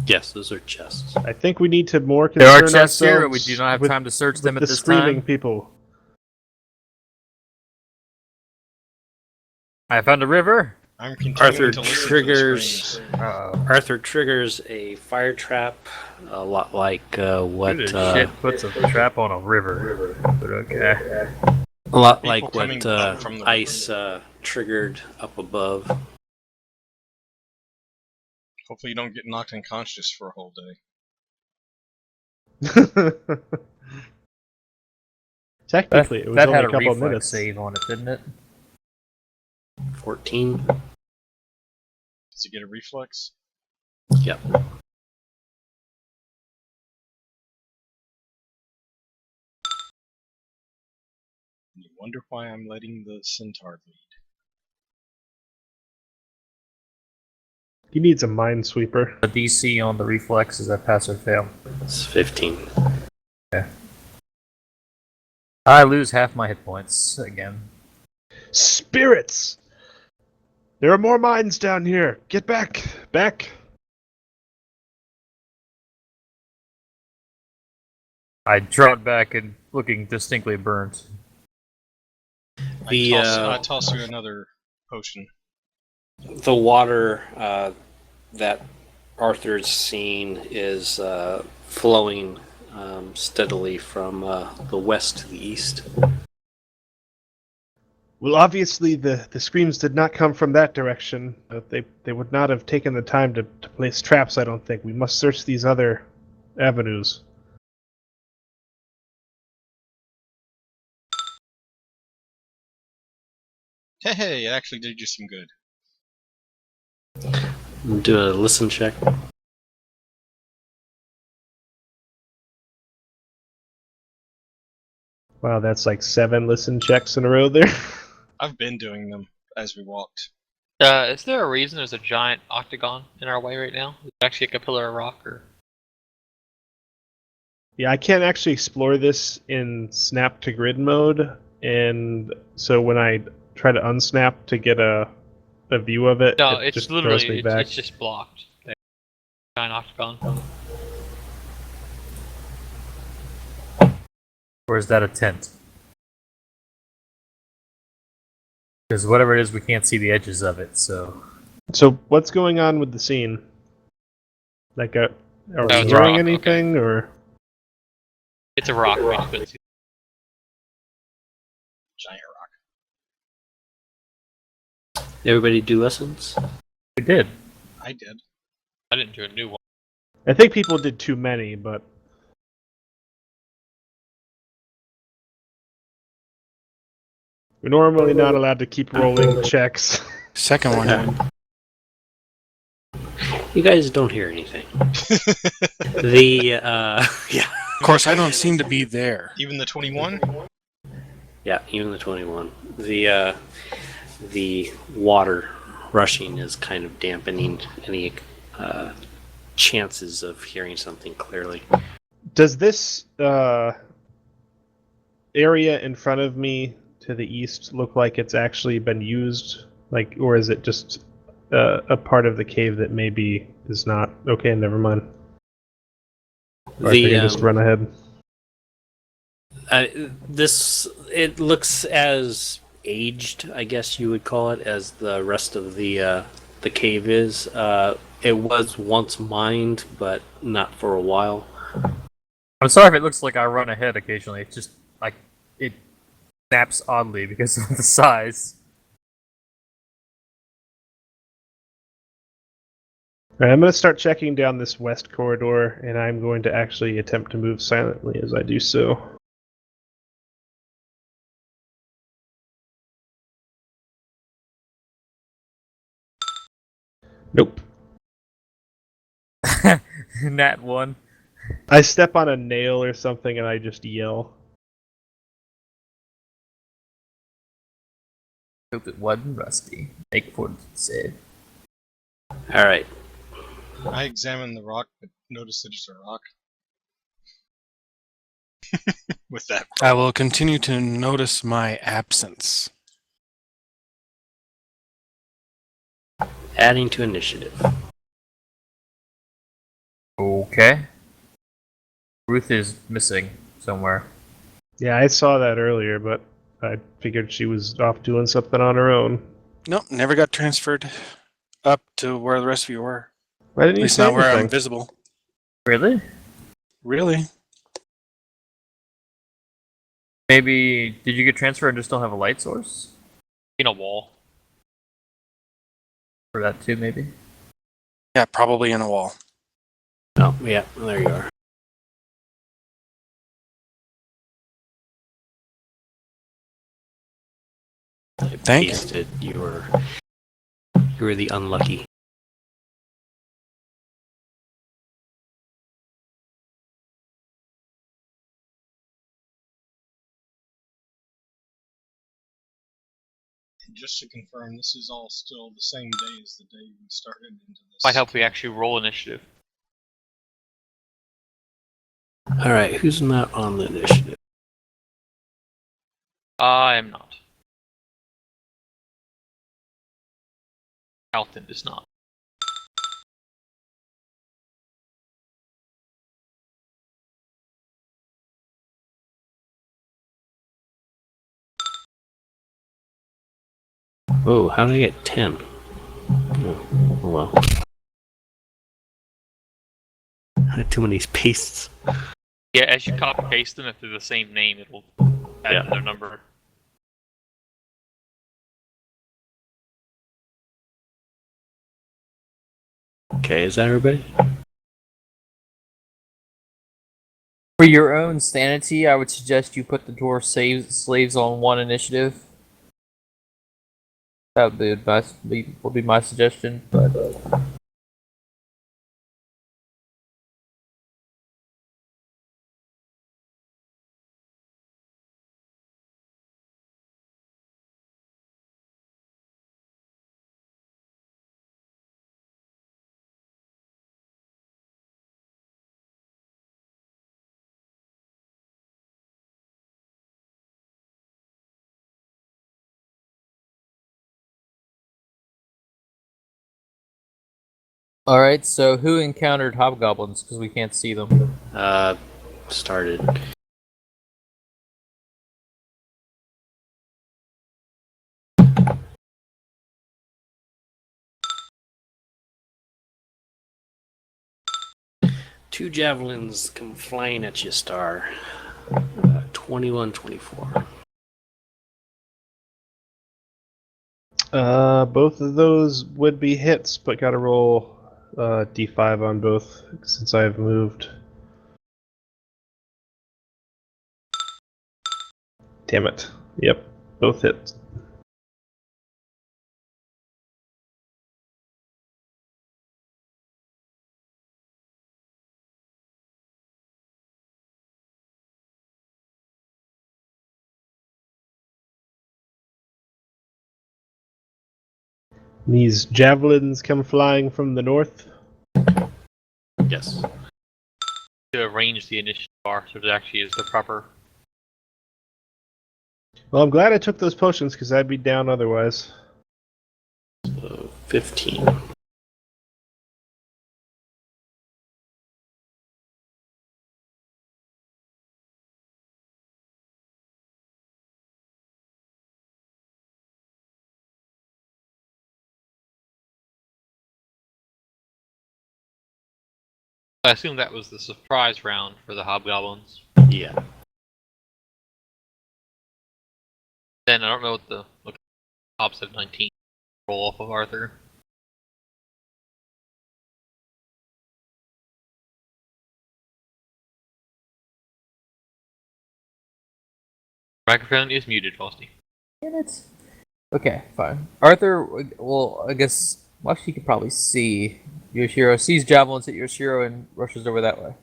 B: Yes, those are chests.
E: I think we need to more
D: There are
E: concern
D: chests here, and we
E: ourselves
D: do not have
E: with-
D: time to search
E: with
D: them at
E: the
D: this
E: screaming
D: time.
E: people.
D: I found a river.
C: I'm continuing
B: Arthur
C: to listen
B: triggers.
C: to the screams.
D: Uh-oh.
B: Arthur triggers a fire trap, a lot like what
D: Who the shit puts a trap on a river? But okay.
B: a lot
C: People
B: like
C: coming
B: what
C: up from the
B: ice triggered up above.
C: Hopefully you don't get knocked unconscious for a whole day.
E: Technically, it was
D: that
E: only
D: had
E: a
D: a
E: couple
D: reflex
E: minutes.
D: save on it, didn't it?
B: 14.
C: Does it get a reflex?
B: Yep.
C: You wonder why I'm letting the centaur lead.
E: He needs a minesweeper.
D: The DC on the reflex is that pass or fail.
B: It's 15.
D: I lose half my hit points again.
E: Spirits! There are more mines down here. Get back! Back!
D: I trot back and looking distinctly burnt.
B: The,
C: I toss you another potion.
B: The water that Arthur's seen is flowing steadily from the west to the east.
E: Well, obviously the screams did not come from that direction. They would not have taken the time to place traps, I don't think. We must search these other avenues.
C: Hey, it actually did you some good.
B: Do a listen check.
E: Wow, that's like 7 listen checks in a row there.
C: I've been doing them as we walked.
A: Is there a reason there's a giant octagon in our way right now? Is it actually like a pillar of rock, or?
E: Yeah, I can't actually explore this in snap to grid mode, and so when I try to unsnap to get a view of it,
A: No,
E: it
A: it's
E: just
A: literally
E: throws me
A: it's,
E: back.
A: it's just blocked. There. Giant octagon.
D: Or is that a tent? Because whatever it is, we can't see the edges of it, so...
E: So what's going on with the scene? Like, are we
A: it's
E: hearing
A: rock,
E: anything, or
A: It's a rock. We just couldn't see.
C: Giant rock.
B: Everybody do lessons?
D: We did.
C: I did.
A: I didn't do a new one.
E: I think people did too many, but we're normally not allowed to keep rolling checks.
H: Second one.
B: You guys don't hear anything. Yeah.
H: Of course, I don't seem to be there.
C: Even the 21?
B: Yeah, even the 21. The water rushing is kind of dampening any chances of hearing something clearly.
E: Does this area in front of me to the east look like it's actually been used? Like, or is it just a part of the cave that maybe is not? Okay, never mind. Or I can just run ahead.
B: It looks as aged, I guess you would call it, as the rest of the cave is. It was once mined, but not for a while.
D: I'm sorry if it looks like I run ahead occasionally. It's just, like, it snaps oddly because of the size.
E: Alright, I'm going to start checking down this west corridor, and I'm going to actually attempt to move silently as I do so. Nope.
D: Nat 1.
E: I step on a nail or something and I just yell.
D: Hope it wasn't rusty. Make for save.
B: All right.
C: I examine the rock, but notice that it's a rock. With that,
H: I will continue to notice my absence.
B: Adding to initiative.
D: Okay. Ruth is missing somewhere.
E: Yeah, I saw that earlier, but I figured she was off doing something on her own.
H: Nope, never got transferred up to where the rest of you were.
E: Why didn't
H: At
E: you
H: least
E: say
H: not where I'm
E: anything?
H: visible.
D: Really?
H: Really?
D: Maybe did you get transferred and just don't have a light source?
A: In a wall.
D: For that too, maybe?
H: Yeah, probably in a wall.
B: Oh, yeah, there you are. I
H: Thank you.
B: pasted. You were the unlucky.
C: just to confirm, this is all still the same day as the day we started into this.
A: Might help if we actually roll initiative.
B: All right, who's not on the initiative?
A: I am not. Alton is not.
B: Oh, how did I get 10? Oh, well. I had too many pastes.
A: Yeah, as you copy paste them, if they're the same name, it'll add
B: Yeah.
A: their number.
B: Okay, is that everybody?
D: For your own sanity, I would suggest you put the dwarf slaves on one initiative. That would be advice. Would be my suggestion, but all right. So who encountered hobgoblins? Because we can't see them.
B: Started. Two javelins come flying at you, Star. 21, 24.
E: Both of those would be hits, but gotta roll d5 on both since I've moved. Damn it. Yep, both hits. These javelins come flying from the north.
B: Yes.
A: To arrange the initiative bar so it actually is the proper.
E: Well, I'm glad I took those potions because I'd be down otherwise.
B: So 15.
A: I assume that was the surprise round for the hobgoblins.
B: Yeah.
A: Then I don't know what the opposite of 19 roll off of Arthur. Microphone is muted, Frosty.
D: Damn it. Okay, fine. Arthur, well, I guess Well, actually, you can probably see. Yoshiro sees javelins at Yoshiro and rushes over that way.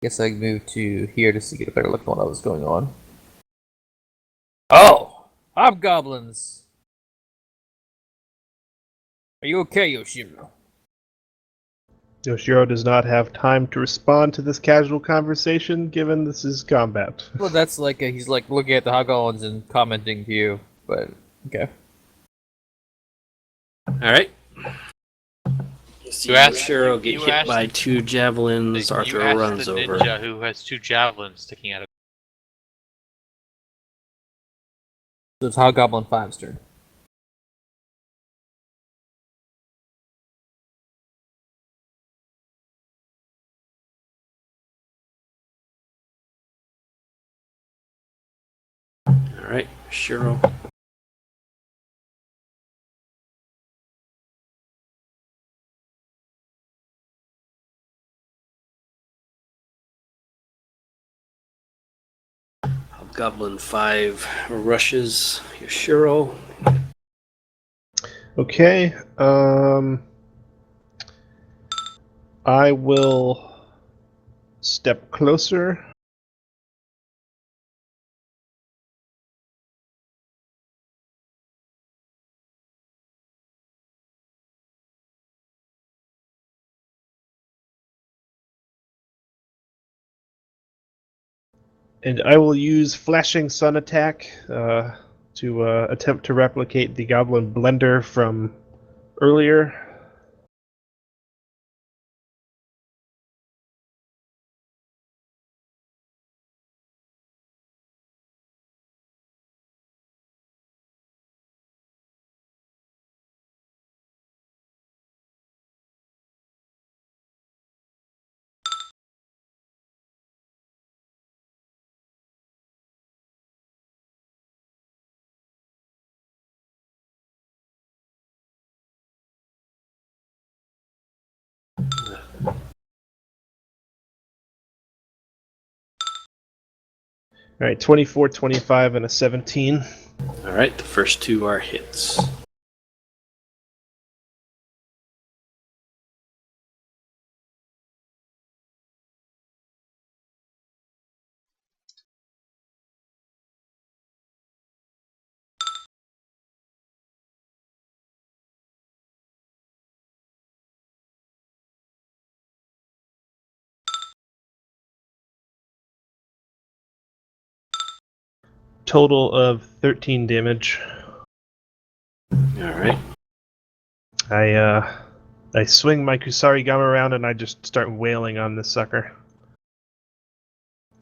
D: Guess I moved to here just to get a better look at what was going on. Oh! Hobgoblins! Are you okay, Yoshiro?
E: Yoshiro does not have time to respond to this casual conversation, given this is combat.
D: Well, that's like he's like looking at the hobgoblins and commenting to you, but okay.
B: All right. You see
A: You asked-
B: Yoshiro get
A: you
B: hit
A: asked-
B: by 2 javelins.
A: You
B: Arthur
A: asked
B: runs
A: the
B: over.
A: ninja who has 2 javelins sticking out of.
D: So it's Hobgoblin 5's turn.
B: All right, Shiro. Hobgoblin 5 rushes Yoshiro.
E: Okay, I will step closer. And I will use Flashing Sun Attack to attempt to replicate the Goblin Blender from earlier. All right, 24, 25, and a 17.
B: All right, the first 2 are hits.
E: Total of 13 damage.
B: All right.
E: I swing my Kusari Gum around and I just start wailing on this sucker.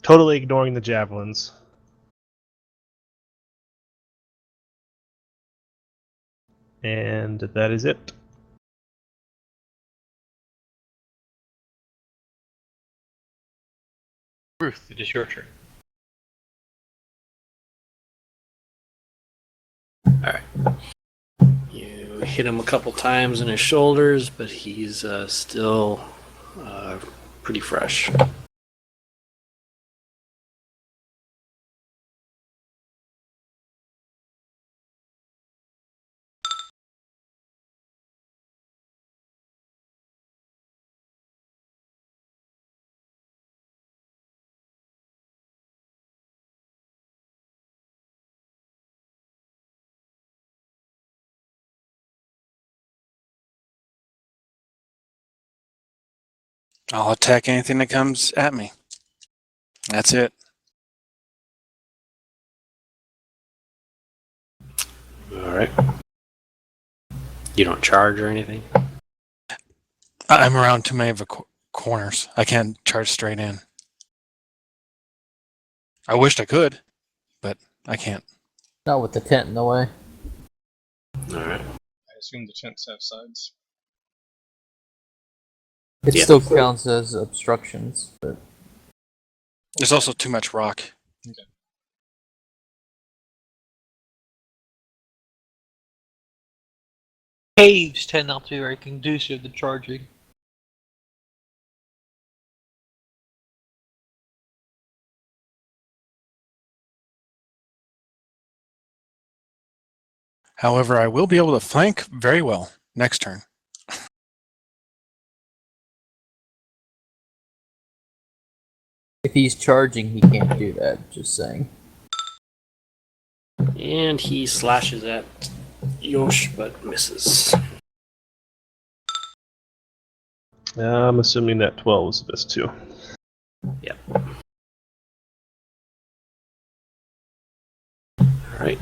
E: Totally ignoring the javelins. And that is it.
A: Ruth, it is your turn.
B: All right. You hit him a couple times in his shoulders, but he's still pretty fresh.
H: I'll attack anything that comes at me. That's it.
B: All right. You don't charge or anything?
H: I'm around too many of the corners. I can't charge straight in. I wished I could, but I can't.
D: Not with the tent in the way.
B: All right.
C: I assume the tents have sides.
D: It
B: Yeah.
D: still counts as obstructions, but
H: There's also too much rock.
A: Caves tend not to be very conducive to charging.
H: However, I will be able to flank very well next turn.
D: If he's charging, he can't do that. Just saying.
B: And he slashes at Yosh, but misses.
E: I'm assuming that 12 was the best too.
B: Yep. Alright.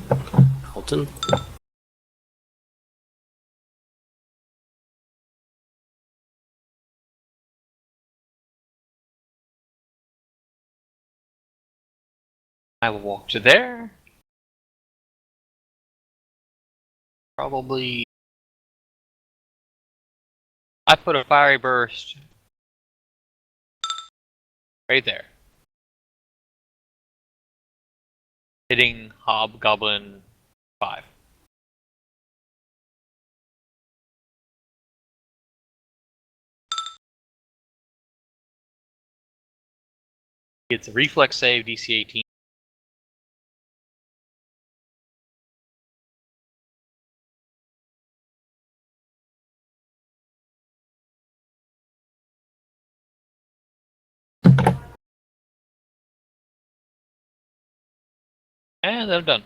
B: Halton.
A: I will walk to there. Probably. I put a fiery burst right there. Hitting Hobgoblin 5. It's a reflex save, DC 18. And I'm done.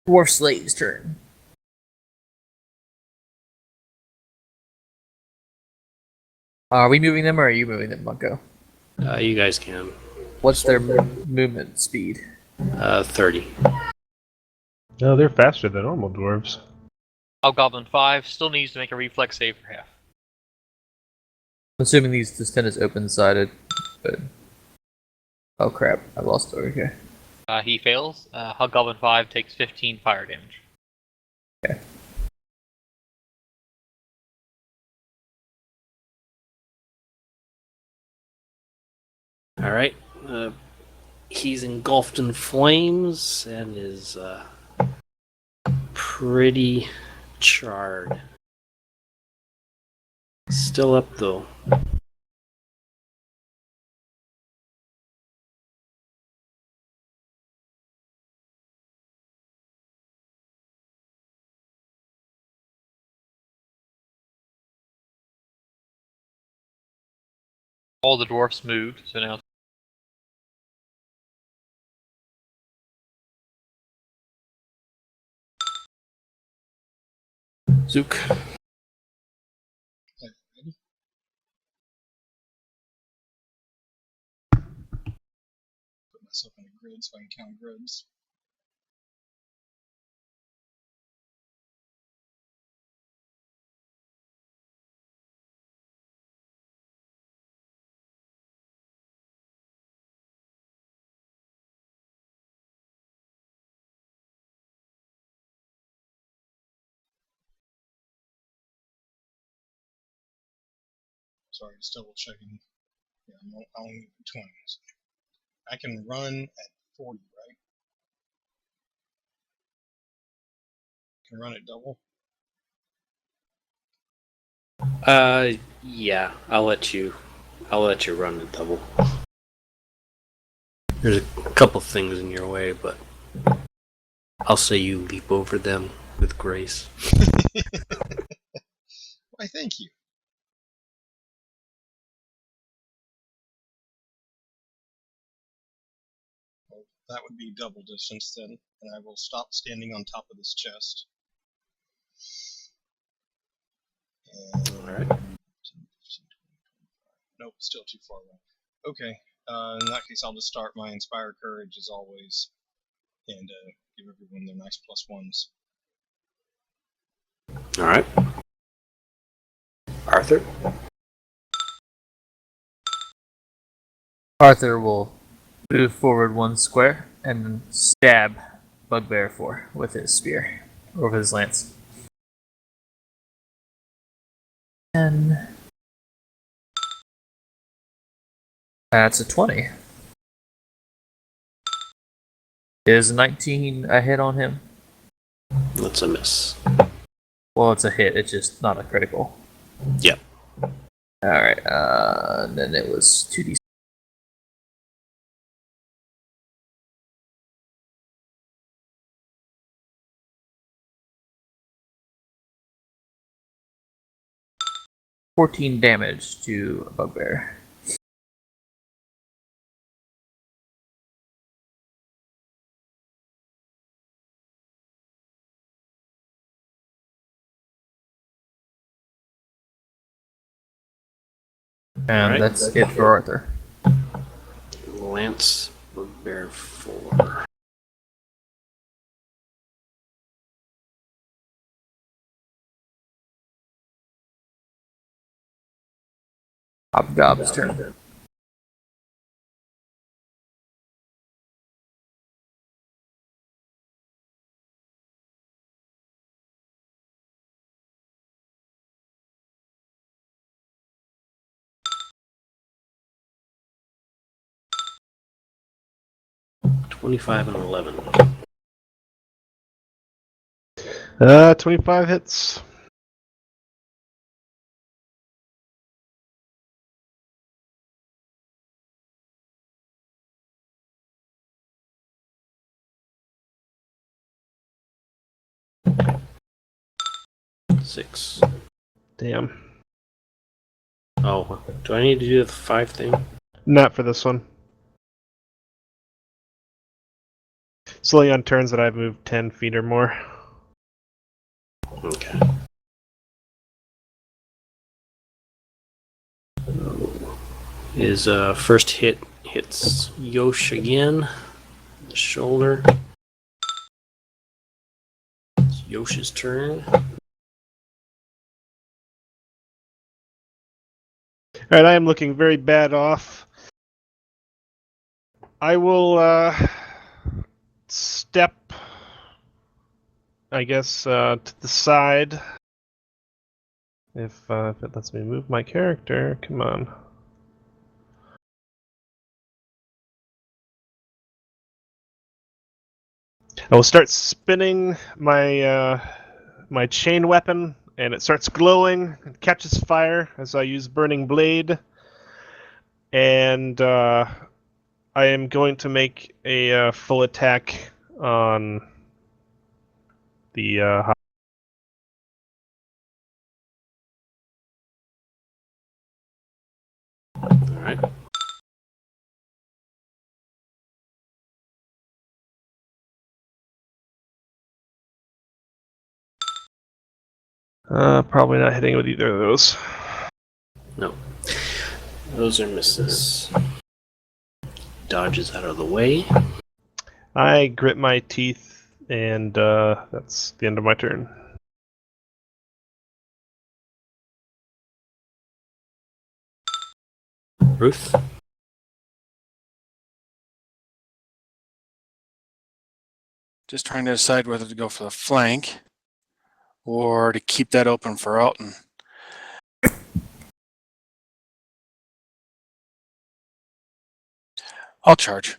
D: Dwarf Slave's turn. Are we moving them or are you moving them, Bunko?
B: You guys can.
D: What's their movement speed?
B: 30.
E: No, they're faster than normal dwarves.
A: Hobgoblin 5 still needs to make a reflex save for half.
D: I'm assuming this 10 is open-sided, but... Oh crap, I lost it, okay.
A: He fails. Hobgoblin 5 takes 15 fire damage.
D: Okay.
B: Alright. He's engulfed in flames and is pretty charred. Still up though.
A: All the dwarfs moved, so now
B: Zook.
C: Okay, ready? Put myself in a grid so I can count grids. Sorry, just double checking. Yeah, I'm only 20. So I can run at 40, right? Can run at double.
B: Yeah, I'll let you run the double. There's a couple things in your way, but I'll say you leap over them with grace.
C: Why, thank you. Well, that would be double distance then, and I will stop standing on top of this chest. And
B: Alright.
C: 10, 15, 20, 25. Nope, still too far away. Okay, in that case, I'll just start my Inspire Courage as always, and give everyone their nice +1s.
B: Alright. Arthur?
D: Arthur will move forward 1 square and stab Bugbear 4 with his spear, or with his lance. And that's a 20. Is 19 a hit on him?
B: That's a miss.
D: Well, it's a hit, it's just not a critical.
B: Yep.
D: Alright, then it was 2d6. 14 damage to Bugbear. And
B: Alright.
D: that's it for Arthur.
B: Lance Bugbear 4.
D: Hobgob's turn.
B: $25 and $11.
E: 25 hits.
B: Six.
E: Damn.
B: Oh, do I need to do the 5 thing?
E: Not for this one. It's only on turns that I've moved 10 feet or more.
B: Okay. His first hit hits Yosh again. The shoulder. It's Yosh's turn.
E: Alright, I am looking very bad off. I will step, I guess, to the side. If it lets me move my character, come on. I will start spinning my my chain weapon, and it starts glowing and catches fire as I use Burning Blade. And I am going to make a full attack on the
B: Alright.
E: probably not hitting with either of those.
B: No. Those are misses. Dodges out of the way.
E: I grit my teeth, and that's the end of my turn.
B: Ruth.
H: Just trying to decide whether to go for the flank or to keep that open for Alton. I'll charge.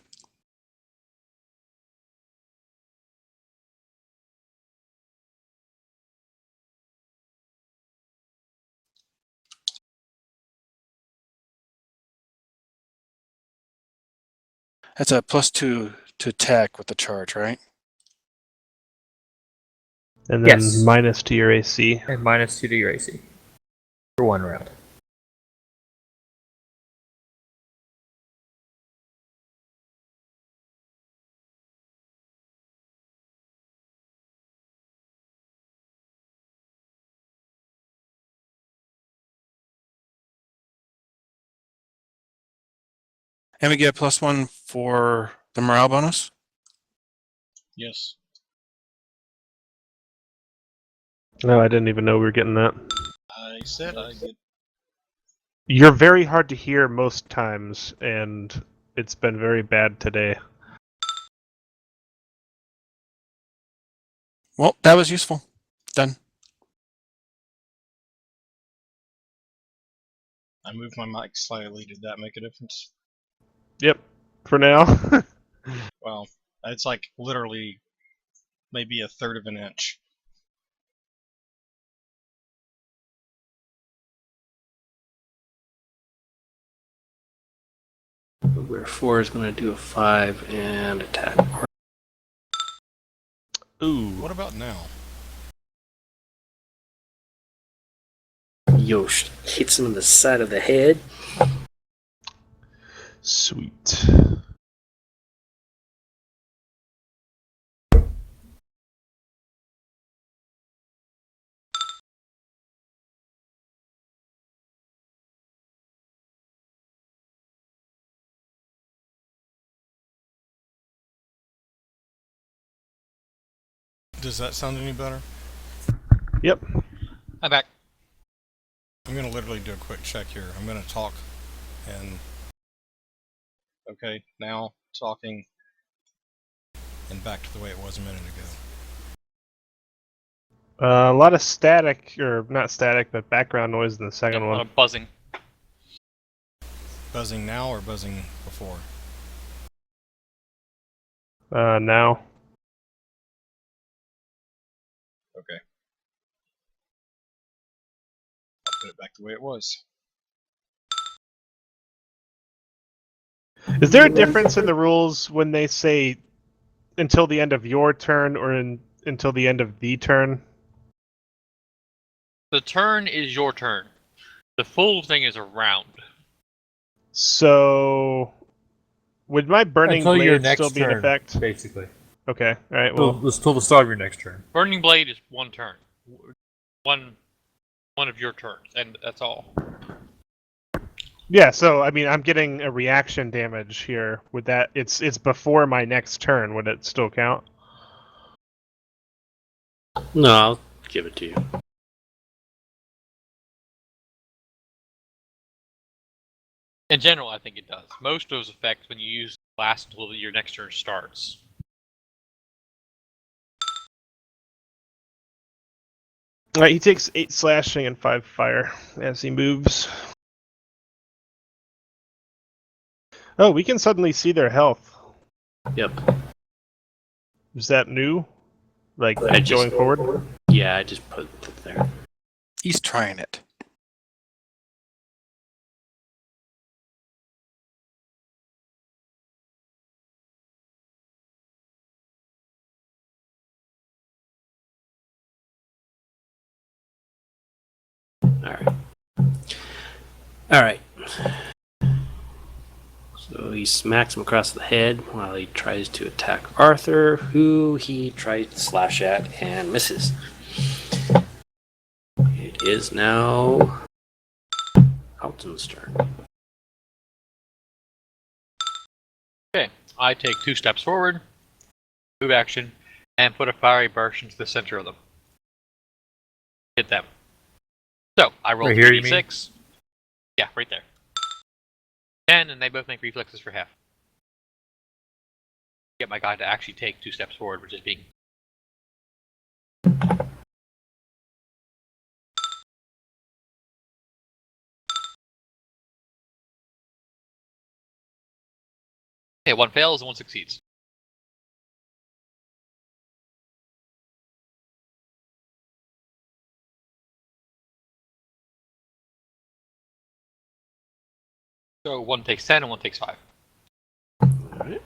H: That's a +2 to attack with the charge, right?
E: And then
D: Yes.
E: minus to your AC.
D: And -2 to your AC. For 1 round.
H: And we get +1 for the morale bonus.
C: Yes.
E: No, I didn't even know we were getting that.
C: I said I get.
E: You're very hard to hear most times, and it's been very bad today.
H: Well, that was useful. Done.
C: I moved my mic slightly. Did that make a difference?
E: Yep, for now.
C: Well, it's like literally maybe a third of an inch.
B: Where 4 is going to do a 5 and attack.
E: Ooh.
C: What about now?
B: Yosh hits him in the side of the head.
E: Sweet.
C: Does that sound any better?
E: Yep.
A: I'm back.
C: I'm going to literally do a quick check here. I'm going to talk and... Okay, now talking and back to the way it was a minute ago.
E: A lot of static, or not static, but background noise in the second
A: A lot
E: one.
A: of buzzing.
C: Buzzing now or buzzing before?
E: Now.
C: Okay. I'll put it back the way it was.
E: Is there a difference in the rules when they say until the end of your turn or until the end of the turn?
A: The turn is your turn. The full thing is a round.
E: So, would my burning
D: Until your
E: blade
D: next
E: still be in
D: turn,
E: effect?
D: basically.
E: Okay, alright,
D: Well,
E: well,
D: till the start of your next turn.
A: Burning Blade is one turn. One of your turns, and that's all.
E: yeah, so, I mean, I'm getting a reaction damage here. Would that, it's before my next turn, would it still count?
B: No, I'll give it to you.
A: In general, I think it does. Most of those effects when you use last until your next turn starts.
E: Alright, he takes 8 slashing and 5 fire as he moves. Oh, we can suddenly see their health.
B: Yep.
E: Is that new? Like,
B: I just-
E: going forward?
B: Yeah, I just put it there.
H: He's trying it.
B: Alright. So he smacks him across the head while he tries to attack Arthur, who he tries to slash at and misses. It is now Alton's turn.
A: Okay, I take 2 steps forward, move action, and put a fiery burst into the center of them. Hit them. So, I roll
D: Right here, you
A: 3d6. Yeah, right there. 10, and they both make reflexes for half. Get my guy to actually take 2 steps forward, which is being... Okay, 1 fails and 1 succeeds. So 1 takes 10 and 1 takes 5.
B: Alright.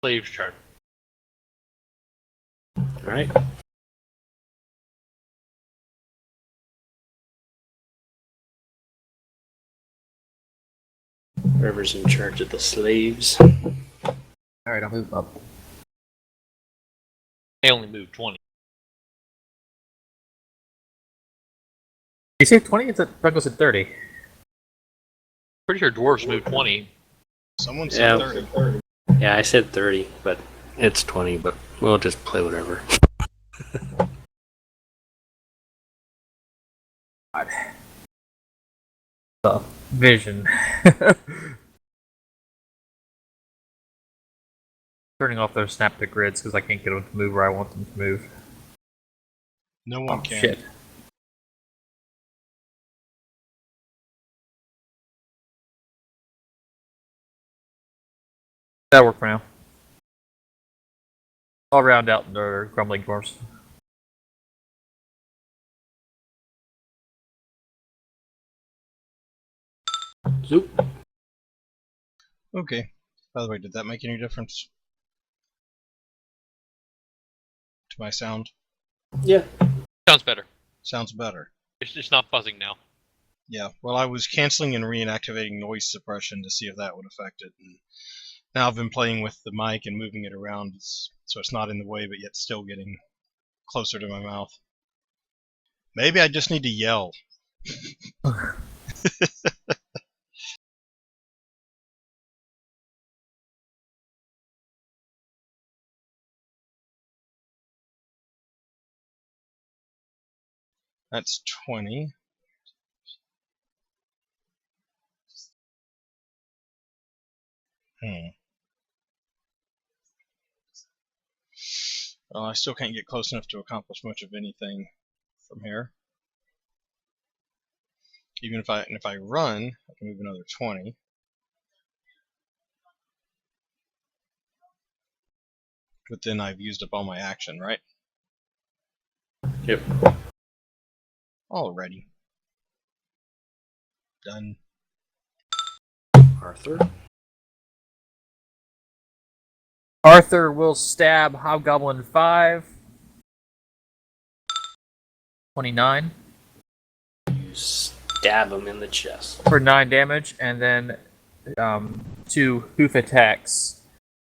A: Slave's turn.
B: Alright. Whoever's in charge of the slaves.
D: Alright, I'll move up.
A: They only move 20.
D: You say 20? It's at Douglas at 30.
A: Pretty sure dwarves move 20.
C: Someone said
B: Yeah.
C: 30.
B: Yeah, I said 30, but it's 20, but we'll just play whatever.
D: The vision. Turning off those snap to grids because I can't get them to move where I want them to move.
C: No one
D: Oh,
C: can.
D: shit. That'll work for now. I'll round out the grumbling dwarves.
B: Zoop.
C: Okay. By the way, did that make any difference to my sound?
B: Yeah.
A: Sounds better.
C: Sounds better.
A: It's just not buzzing now.
C: Yeah, well, I was canceling and reactivating noise suppression to see if that would affect it. And now I've been playing with the mic and moving it around so it's not in the way, but yet still getting closer to my mouth. Maybe I just need to yell. That's 20. Well, I still can't get close enough to accomplish much of anything from here. Even if I run, I can move another 20. But then I've used up all my action, right?
B: Yep.
C: Alrighty. Done.
B: Arthur.
D: Arthur will stab Hobgoblin 5. 29
B: You stab him in the chest.
D: for 9 damage, and then 2 hoof attacks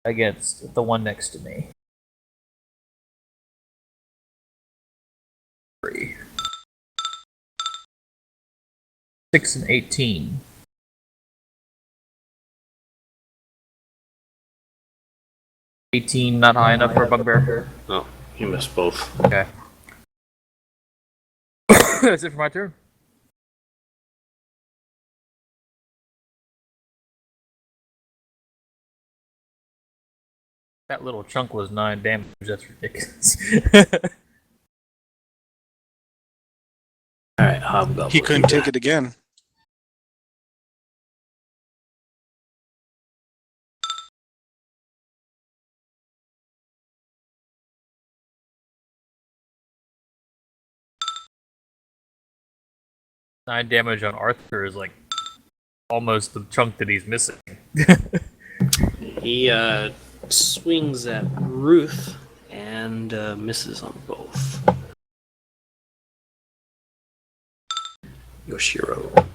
D: against the one next to me. 3. 6 and 18. 18 not high enough for a bugbear.
B: Oh, you missed both.
D: Okay. That's it for my turn. That little chunk was 9 damage. That's ridiculous.
B: All right, Hobgoblin.
H: He couldn't take it again.
D: Nine damage on Arthur is like almost the chunk that he's missing.
B: He swings at Ruth and misses on both. Yoshiro.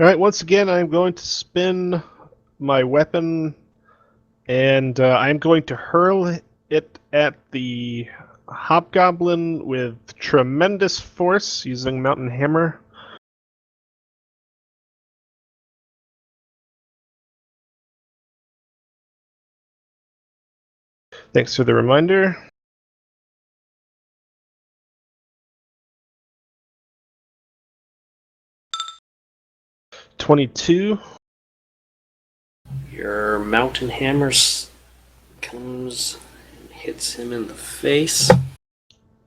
E: All right, once again, I'm going to spin my weapon, and I'm going to hurl it at the hobgoblin with tremendous force using Mountain Hammer. Thanks for the reminder. $22.
B: Your mountain hammer comes and hits him in the face.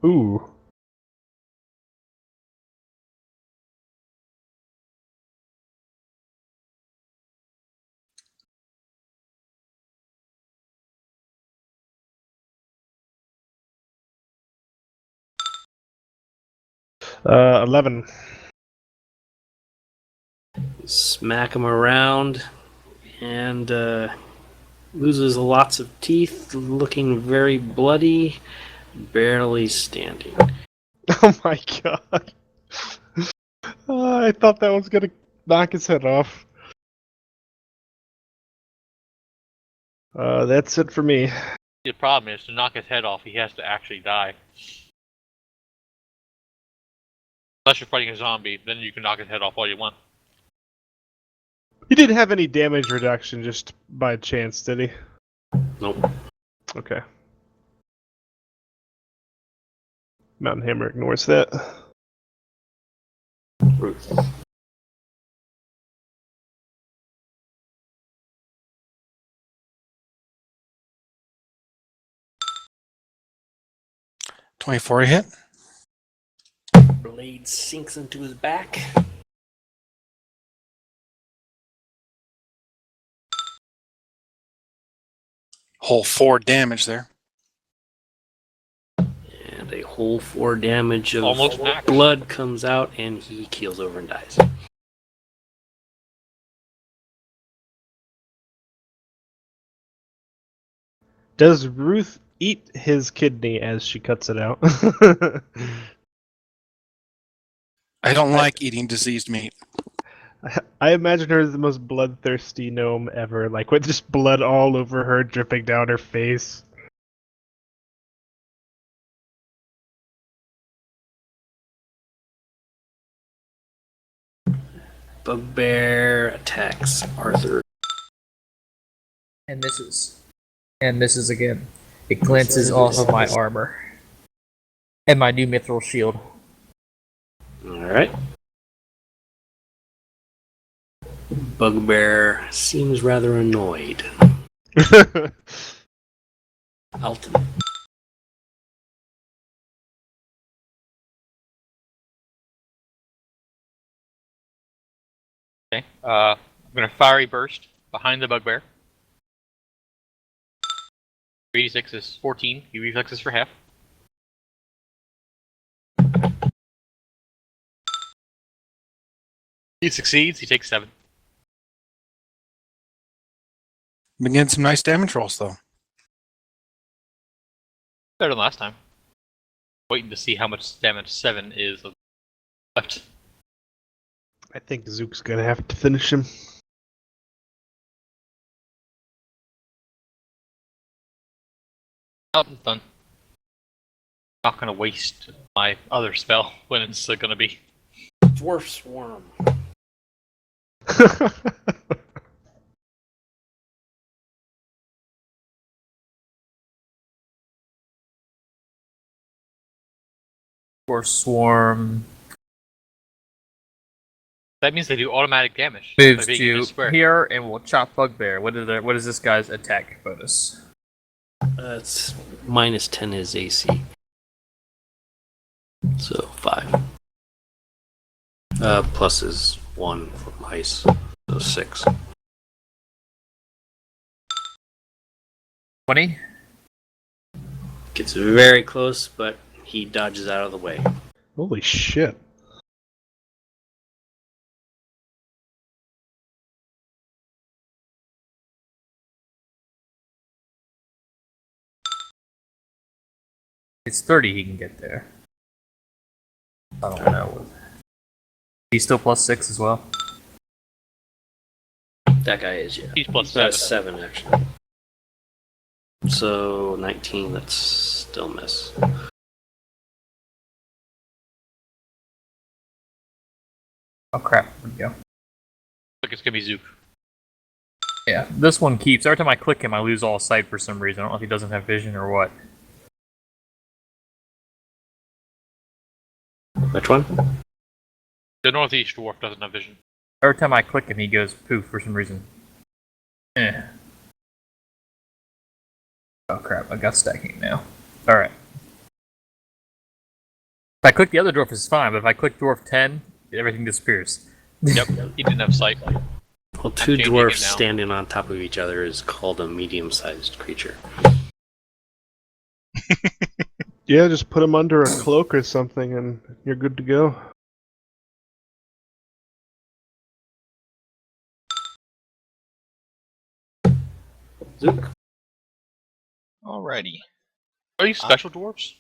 E: Ooh. Uh, 11.
B: Smack him around and loses lots of teeth, looking very bloody, barely standing.
E: Oh my god. I thought that was gonna knock his head off. That's it for me.
A: The problem is, to knock his head off, he has to actually die. Unless you're fighting a zombie, then you can knock his head off all you want.
E: He didn't have any damage reduction just by chance, did he?
B: Nope.
E: Okay. Mountain Hammer ignores that.
B: Ruth.
H: 24 hit.
B: Blade sinks into his back.
H: Whole 4 damage there.
B: And a whole 4 damage of
A: Almost max.
B: blood comes out, and he keels over and dies.
E: Does Ruth eat his kidney as she cuts it out?
H: I don't like eating diseased meat.
E: I imagine her as the most bloodthirsty gnome ever, like with just blood all over her, dripping down her face.
B: Bugbear attacks Arthur.
D: And misses. And misses again. It glances off of my armor. And my new mithril shield.
B: Alright. Bugbear seems rather annoyed. Alton.
A: Okay. I'm gonna fiery burst behind the bugbear. 3d6 is 14. He reflexes for half. He succeeds. He takes 7.
H: Been getting some nice damage rolls though.
A: Better than last time. Waiting to see how much damage 7 is left.
E: I think Zook's gonna have to finish him.
A: Oh, it's done. Not gonna waste my other spell when it's gonna be.
B: Dwarf Swarm.
D: Or swarm.
A: That means they do automatic damage. by
D: Moves
A: being in
D: to
A: a square.
D: here and will chop bugbear. What is this guy's attack bonus?
B: It's minus 10 is AC. So 5. Plus is 1 from ice. So 6.
D: 20?
B: Gets very close, but he dodges out of the way.
E: Holy shit.
D: It's 30 he can get there. I don't know. He's still plus 6 as well.
B: That guy is, yeah.
A: He's plus
B: That's
A: 7.
B: 7, actually. So 19, that's still miss.
D: Oh crap, where'd he go?
A: Look, it's gonna be Zook.
D: Yeah, this one keeps. Every time I click him, I lose all sight for some reason. I don't know if he doesn't have vision or what.
B: Which one?
A: The Northeast Dwarf doesn't have vision.
D: Every time I click him, he goes poof for some reason. Eh. Oh crap, I got stacking now. Alright. If I click the other dwarf, it's fine, but if I click dwarf 10, everything disappears.
A: Yep, he didn't have sight.
B: Well, 2
A: changing
B: dwarfs
A: it now.
B: standing on top of each other is called a medium-sized creature.
E: Yeah, just put him under a cloak or something and you're good to go.
B: Zook.
C: Alrighty.
A: Are these special dwarves?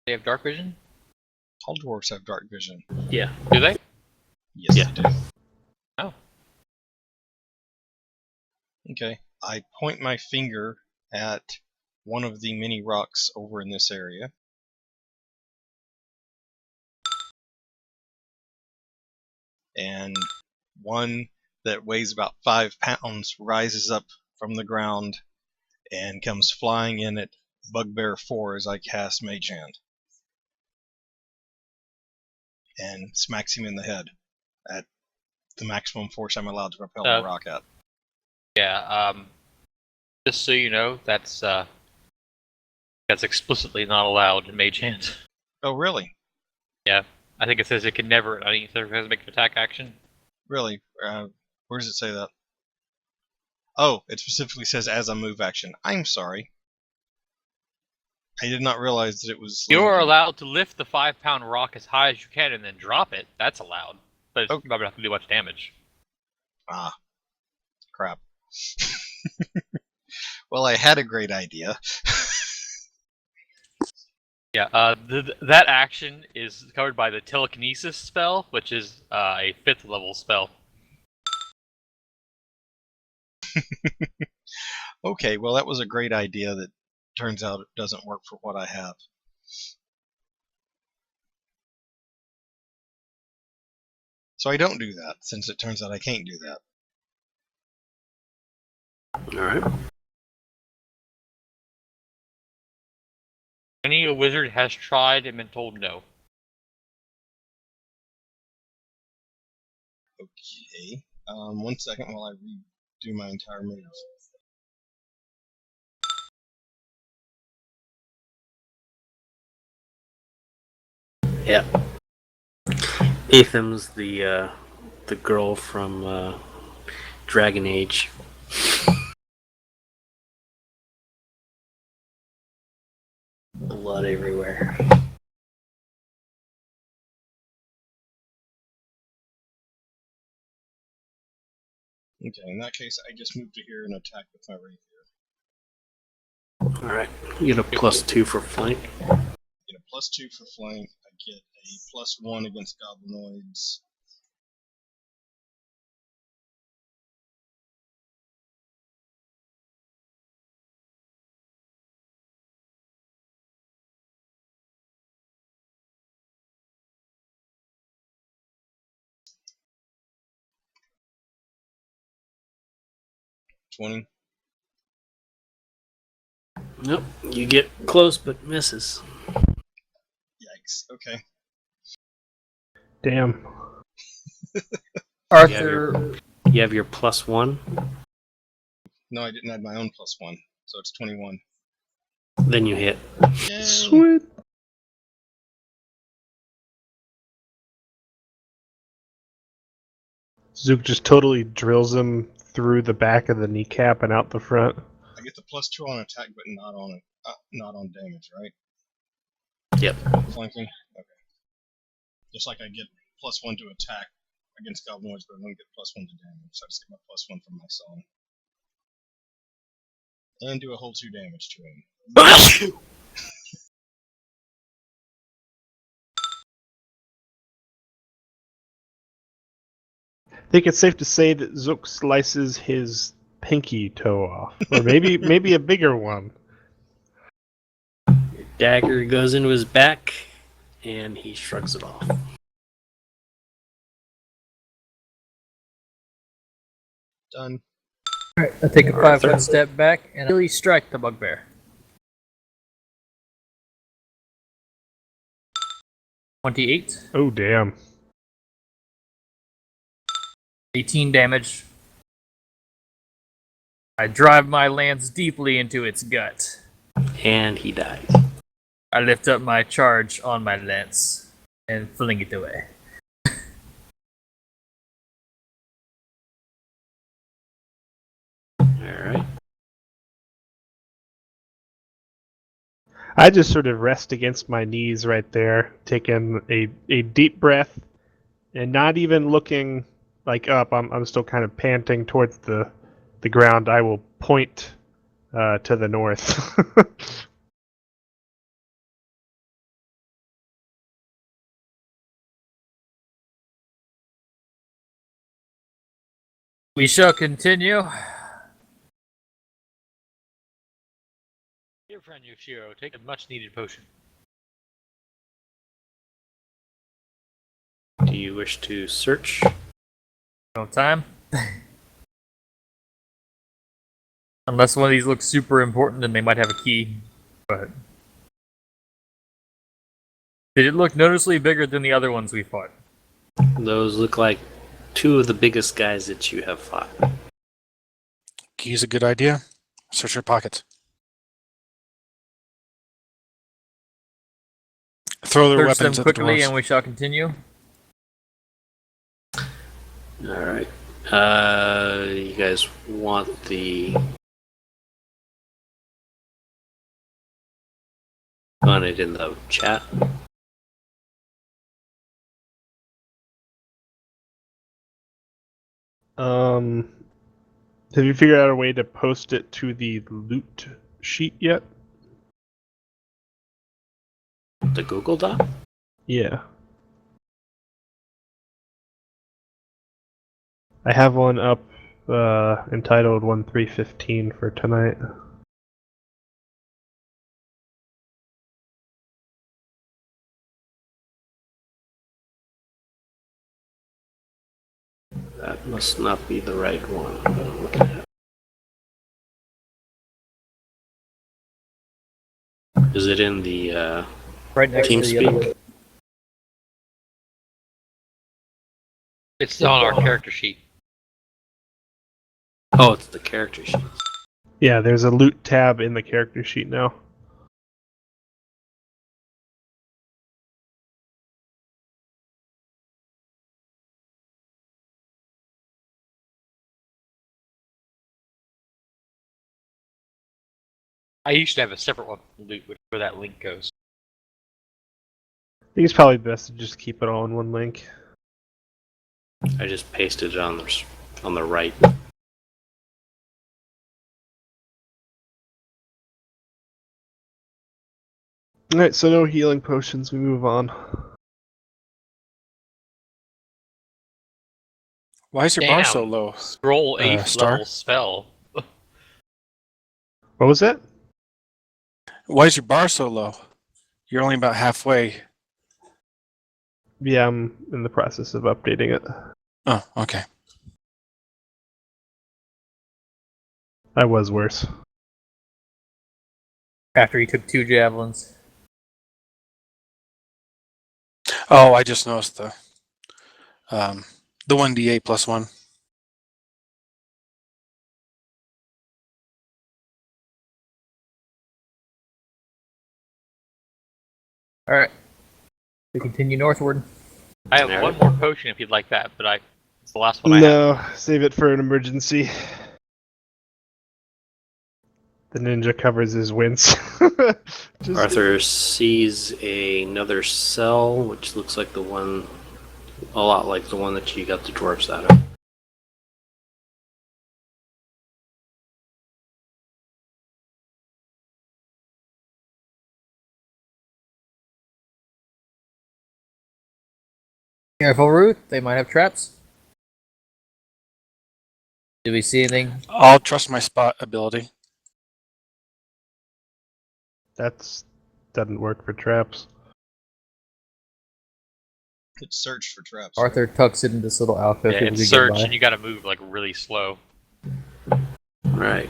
A: They have dark vision?
C: All dwarves have dark vision.
B: Yeah.
A: Do they?
C: Yes,
B: Yeah.
C: they do.
A: Oh.
C: Okay. I point my finger at one of the mini rocks over in this area. And one that weighs about 5 pounds rises up from the ground and comes flying in at Bugbear 4 as I cast Mage Hand. And smacks him in the head at the maximum force I'm allowed to propel the rock at.
A: Yeah, just so you know, that's That's explicitly not allowed in Mage Hand.
C: Oh, really?
A: I think it says it can never on any surface make an attack action.
C: Really? Where does it say that? Oh, it specifically says as a move action. I'm sorry. I did not realize that it was.
A: You are
C: limited.
A: allowed to lift the 5-pound rock as high as you can and then drop it. That's allowed. But
C: Oh.
A: you probably don't have to do much damage.
C: Ah, crap. Well, I had a great idea.
A: Yeah, that action is covered by the telekinesis spell, which is a 5th level spell.
C: Okay, well, that was a great idea that turns out it doesn't work for what I have. So I don't do that, since it turns out I can't do that.
B: All right.
A: Many a wizard has tried and been told no.
C: Okay. 1 second while I redo my entire move.
B: Yeah. Atham's the girl from Dragon Age. Blood everywhere.
C: Okay, in that case, I just move to here and attack with my rapier.
B: All right. You get a +2 for flank.
C: Get a +2 for flank. I get a +1 against goblinoids. $20.
B: Nope. You get close but misses.
C: Yikes. Okay.
E: Damn.
D: Arthur,
B: You have your +1.
C: No, I didn't add my own +1, so it's 21.
B: Then you hit.
C: Yay!
E: Sweet. Zook just totally drills him through the back of the kneecap and out the front.
C: I get the +2 on attack, but not on damage, right?
B: Yep.
C: Flanking. Okay. Just like I get +1 to attack against goblinoids, but I don't get +1 to damage. So I just get my +1 from my song. And do a whole 2 damage to him.
E: I think it's safe to say that Zook slices his pinky toe off, or maybe a bigger one.
B: Dagger goes into his back, and he shrugs it off.
C: Done.
D: I take a
B: Arthur.
D: 5-foot step back and really strike the bugbear. 28,
E: Oh damn!
D: 18 damage. I drive my lance deeply into its gut.
B: And he dies.
D: I lift up my charge on my lance and fling it away.
B: Alright.
E: I just sort of rest against my knees right there, taking a deep breath, and not even looking like up. I'm still kind of panting towards the ground. I will point to the north.
D: We shall continue.
A: Dear friend Yoshiro, take a much needed potion.
B: Do you wish to search?
D: No time. Unless one of these looks super important, then they might have a key. But did it look noticeably bigger than the other ones we fought?
B: Those look like two of the biggest guys that you have fought.
H: Key's a good idea. Search your pockets. throw their
D: Search them
H: weapons at the
D: quickly,
H: dwarves.
D: and we shall continue.
B: All right. You guys want it in the chat?
E: Have you figured out a way to post it to the loot sheet yet?
B: The Google Doc?
E: Yeah. I have one up entitled 1315 for tonight.
B: That must not be the right one. I'm gonna look at it. Is it in the
D: Right next to the other one.
B: TeamSpeak?
A: It's on our character sheet.
B: Oh, it's the character sheet.
E: Yeah, there's a loot tab in the character sheet now.
A: I used to have a separate one for loot where that link goes.
E: I think it's probably best to just keep it all in one link.
B: I just pasted it on the right.
E: Alright, so no healing potions, we move on.
H: Why is your bar
A: Damn.
H: so low?
A: Scroll 8th
H: Star?
A: level spell.
E: What was that?
H: Why is your bar so low? You're only about halfway.
E: Yeah, I'm in the process of updating it.
H: Oh, okay.
E: I was worse.
D: After he took 2 javelins.
H: Oh, I just noticed the 1d8 plus 1.
D: Alright. We continue northward.
A: I have one more potion if you'd like that, but it's the last one I have.
E: No, save it for an emergency. The ninja covers his wince. Just-
B: Arthur sees another cell, which looks like a lot like the one that you got the dwarves out of.
D: Careful, Ruth. They might have traps. Do we see anything?
H: I'll trust my spot ability.
E: That's doesn't work for traps.
C: It's search for traps.
D: Arthur tucks it in this little alcove.
A: Yeah,
D: so we
A: it's
D: can
A: search,
D: get by.
A: and you gotta move like really slow.
B: Right.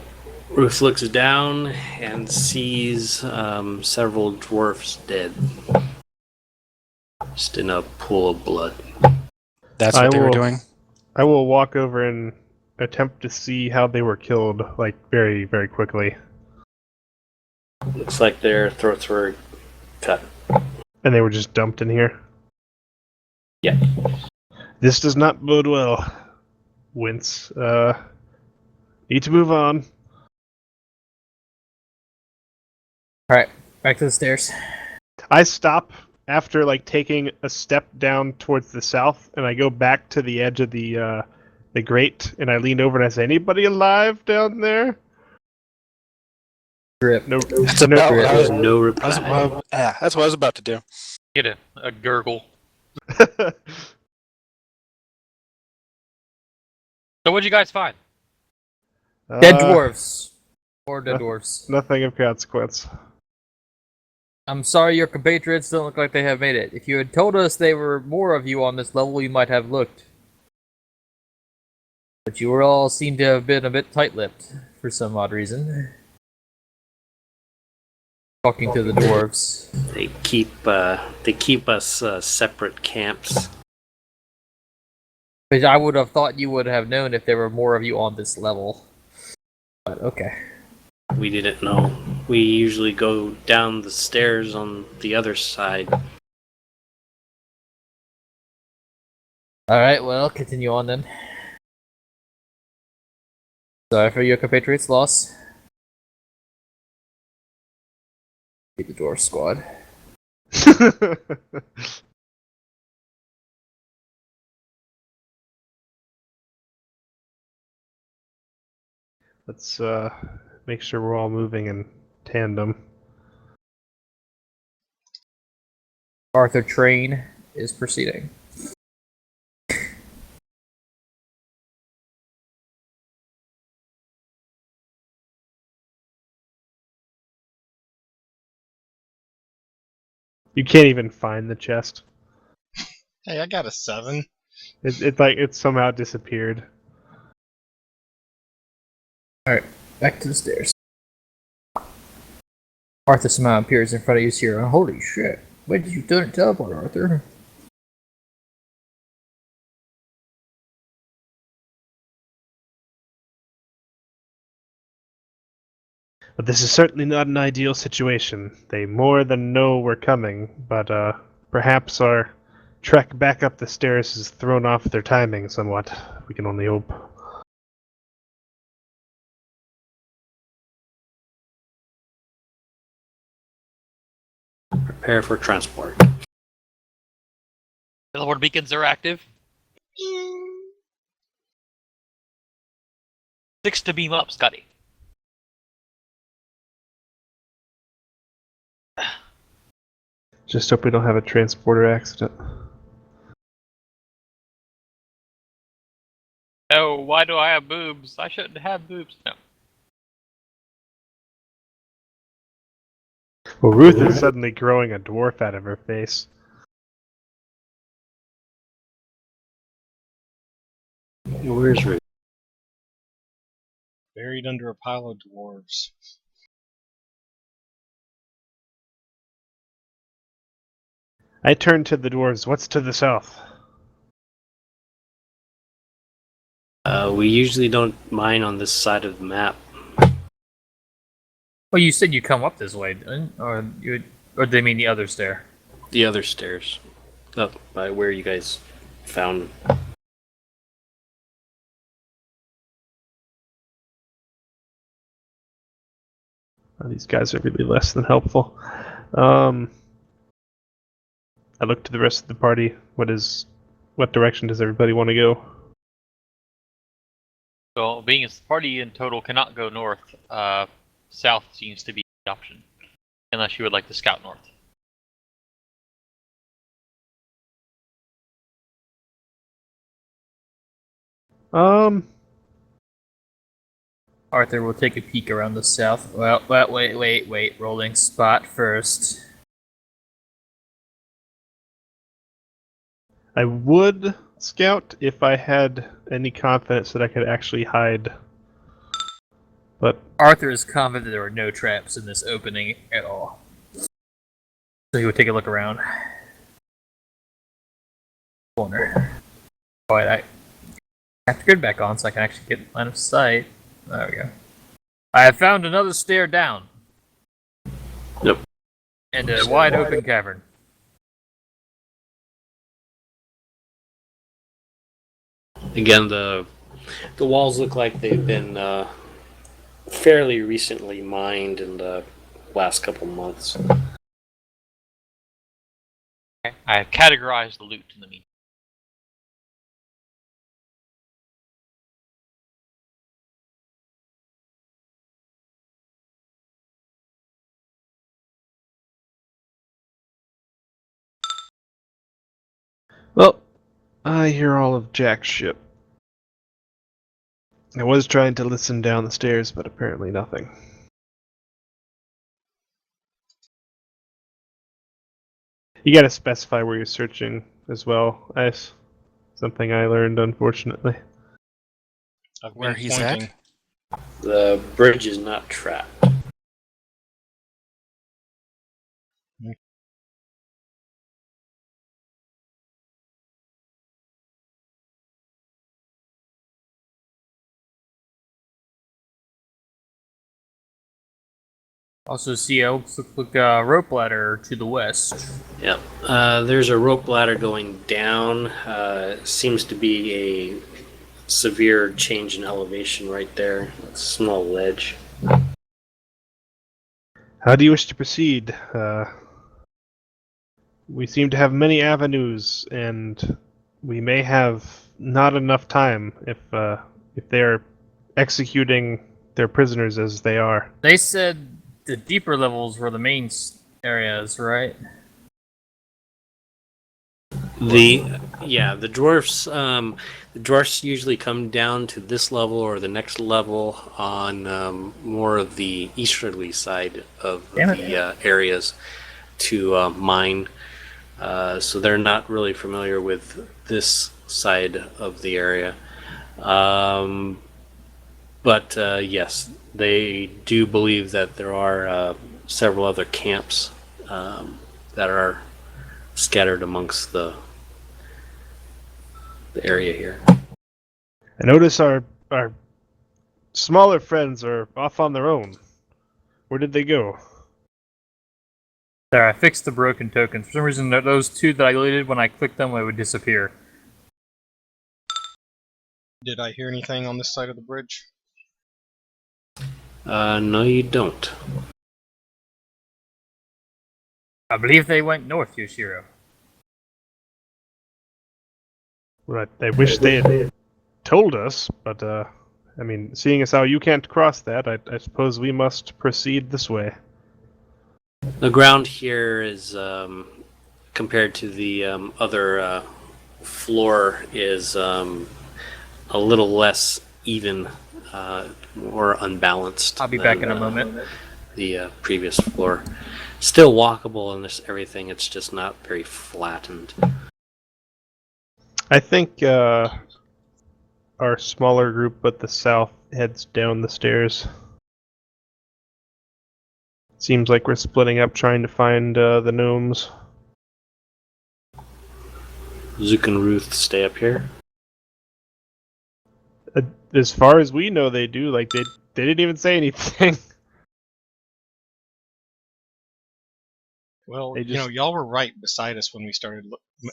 B: Ruth looks down and sees several dwarfs dead. Just in a pool of blood.
H: That's
E: I
H: what they were
E: will-
H: doing.
E: I will walk over and attempt to see how they were killed, like very, very quickly.
B: Looks like their throats were cut.
E: And they were just dumped in here.
B: Yeah.
E: This does not bode well. Wince. Need to move on.
D: Alright, back to the stairs.
E: I stop after like taking a step down towards the south, and I go back to the edge of the grate, and I lean over and I say, "Anybody alive down there?"
D: Drip.
E: No.
H: That's about what I was,
B: No
H: that's
B: reply.
H: what I was about to do.
A: Get a gurgle. So what'd you guys find?
D: Dead dwarves. Or dead dwarves.
E: Nothing of consequence.
D: I'm sorry your compatriots don't look like they have made it. If you had told us there were more of you on this level, we might have looked. But you all seem to have been a bit tight-lipped, for some odd reason. Talking to the dwarves.
B: They keep us separate camps.
D: Which I would have thought you would have known if there were more of you on this level. But okay.
B: We didn't know. We usually go down the stairs on the other side
D: Alright, well, continue on then. Sorry for your compatriots' loss. Beat the dwarf squad.
E: Let's make sure we're all moving in tandem.
D: Arthur train is proceeding.
E: You can't even find the chest.
C: Hey, I got a 7.
E: It somehow disappeared.
D: Alright, back to the stairs. Arthur somehow appears in front of you here. Holy shit. When did you teleport, Arthur?
E: But this is certainly not an ideal situation. They more than know we're coming, but perhaps our trek back up the stairs has thrown off their timing somewhat. We can only hope.
B: Prepare for transport.
A: Teleport beacons are active. 6 to beam up, Scotty.
E: Just hope we don't have a transporter accident.
A: Oh, why do I have boobs? I shouldn't have boobs. No.
E: Well, Ruth is suddenly growing a dwarf out of her face.
B: Where's Ruth?
C: Buried under a pile of dwarves.
E: I turn to the dwarves. What's to the south?
B: We usually don't mine on this side of the map.
D: Well, you said you come up this way, didn't? Or they mean the other stair?
B: The other stairs. Up by where you guys found.
E: Oh, these guys are really less than helpful. I look to the rest of the party. What direction does everybody want to go?
A: So, being a party in total cannot go north, south seems to be the option. Unless you would like to scout north.
D: Arthur will take a peek around the south. Well, wait. Rolling spot first.
E: I would scout if I had any confidence that I could actually hide. But
D: Arthur is confident there are no traps in this opening at all. So he would take a look around. Corner. Alright, I have to grid back on so I can actually get line of sight. There we go. I have found another stair down.
B: Yep.
D: And a wide open cavern.
B: Again, the walls look like they've been fairly recently mined in the last couple months.
A: I have categorized the loot in the meantime.
E: well, I hear all of Jack's ship. I was trying to listen down the stairs, but apparently nothing. You gotta specify where you're searching as well, Ice. Something I learned, unfortunately.
C: I've
H: Where
C: been
H: he's
C: pointing.
H: at?
B: The bridge is not trapped.
D: Also see a rope ladder to the west.
B: Yep. There's a rope ladder going down. Seems to be a severe change in elevation right there. A small ledge.
E: How do you wish to proceed? We seem to have many avenues, and we may have not enough time if they are executing their prisoners as they are.
D: They said the deeper levels were the main areas, right?
B: The dwarfs. The dwarfs usually come down to this level or the next level on more of the easterly side of the areas to mine. So they're not really familiar with this side of the area. But yes, they do believe that there are several other camps that are scattered amongst the area here.
E: I notice our smaller friends are off on their own. Where did they go?
D: There, I fixed the broken tokens. For some reason, those two that I deleted, when I clicked them, they would disappear.
C: Did I hear anything on this side of the bridge?
B: No, you don't.
D: I believe they went north, Yoshiro.
E: Right. I wish they had told us, but I mean, seeing as how you can't cross that, I suppose we must proceed this way.
B: The ground here is, compared to the other floor, is a little less even, more unbalanced.
D: I'll be back in a moment.
B: The previous floor. Still walkable and everything, it's just not very flattened.
E: I think our smaller group at the south heads down the stairs. Seems like we're splitting up trying to find the gnomes.
B: Zook and Ruth stay up here.
E: As far as we know, they do. Like, they didn't even say anything.
C: Well,
E: They
C: you know,
E: just-
C: y'all were right beside us when we started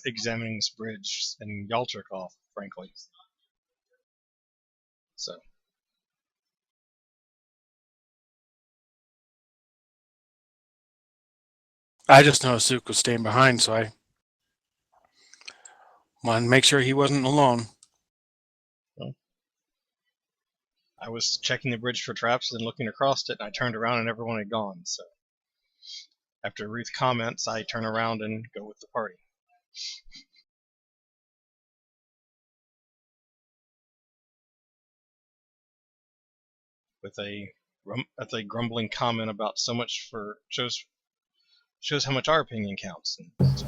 C: examining this bridge, and y'all took off, frankly. So,
H: I just know Suk was staying behind, so I wanted to make sure he wasn't alone.
C: I was checking the bridge for traps and looking across it, and I turned around and everyone had gone. So, after Ruth comments, I turn around and go with the party. With a grumbling comment about so much for shows how much our opinion counts. And so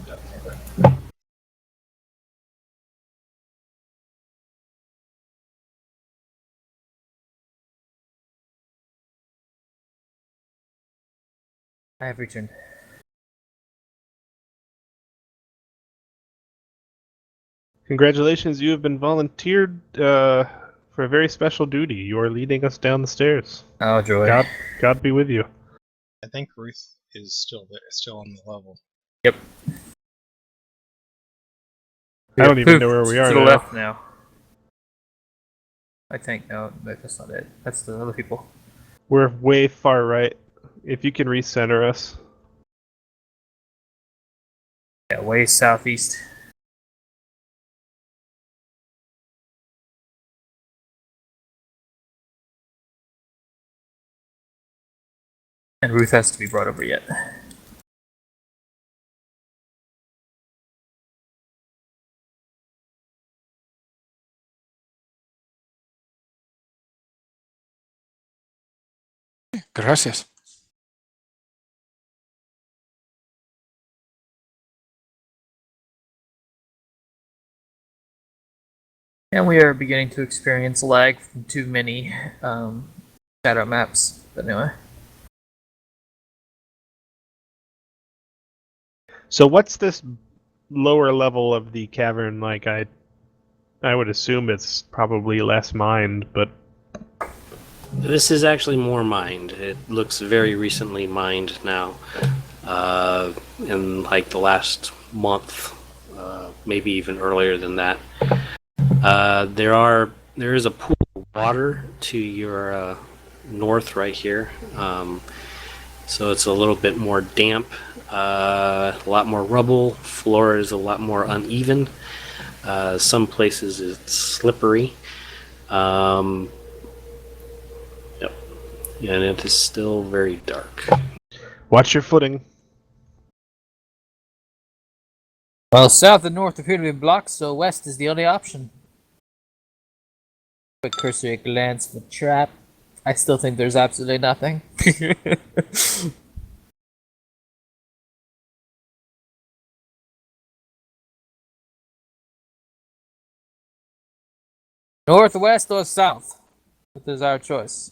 D: I have returned.
E: Congratulations, you have been volunteered for a very special duty. You are leading us down the stairs.
D: Oh, joy.
E: God be with you.
C: I think Ruth is still there, still on the level.
D: Yep.
E: I don't even know where we are
D: To the
E: now.
D: left now. I think, no, that's not it. That's the other people.
E: We're way far right. If you can recenter us.
D: Yeah, way southeast. And Ruth has to be brought over yet.
H: Gracias.
D: And we are beginning to experience lag from too many shadow maps. But anyway.
E: So what's this lower level of the cavern like? I would assume it's probably less mined, but
B: This is actually more mined. It looks very recently mined now. In like the last month, maybe even earlier than that. There is a pool of water to your north right here. So it's a little bit more damp, a lot more rubble. Floor is a lot more uneven. Some places it's slippery. Yep. And it is still very dark.
E: Watch your footing.
D: Well, south and north appear to be blocked, so west is the only option. Quick cursory glance at the trap. I still think there's absolutely nothing. North, west, or south? What is our choice?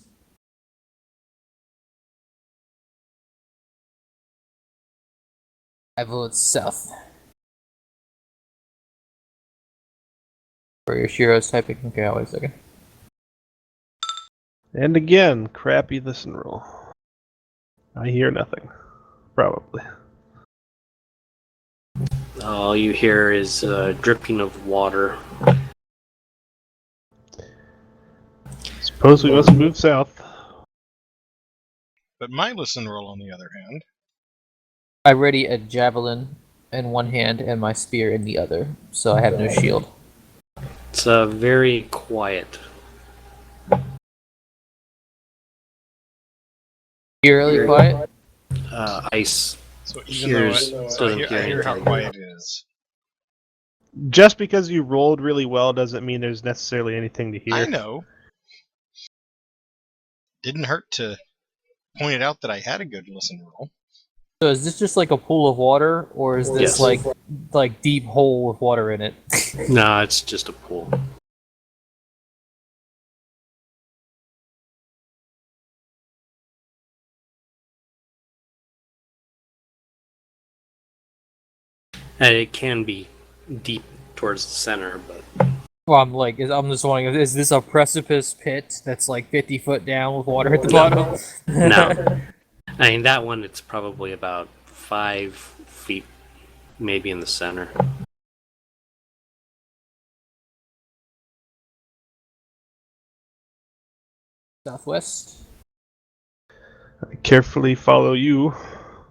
D: I vote south. For your Shiro's typing. Okay, wait a second.
E: And again, crappy listen roll. I hear nothing. Probably.
B: All you hear is dripping of water.
E: Suppose we must move south.
C: But my listen roll, on the other hand,
D: I ready a javelin in one hand and my spear in the other, so I have no shield.
B: It's very quiet.
D: Eerily quiet?
B: Ice.
C: so even though I hear how
B: anything.
C: quiet it is.
E: Just because you rolled really well doesn't mean there's necessarily anything to hear.
C: I know. Didn't hurt to point it out that I had a good listen roll.
D: So is this just like a pool of water, or is this
B: Yes.
D: like deep hole with water in it?
B: No, it's just a pool. And it can be deep towards the center, but
D: Well, I'm just wondering, is this a precipice pit that's like 50 foot down with water at the bottom?
B: no. I mean, that one, it's probably about 5 feet, maybe in the center.
D: Southwest.
E: I carefully follow you.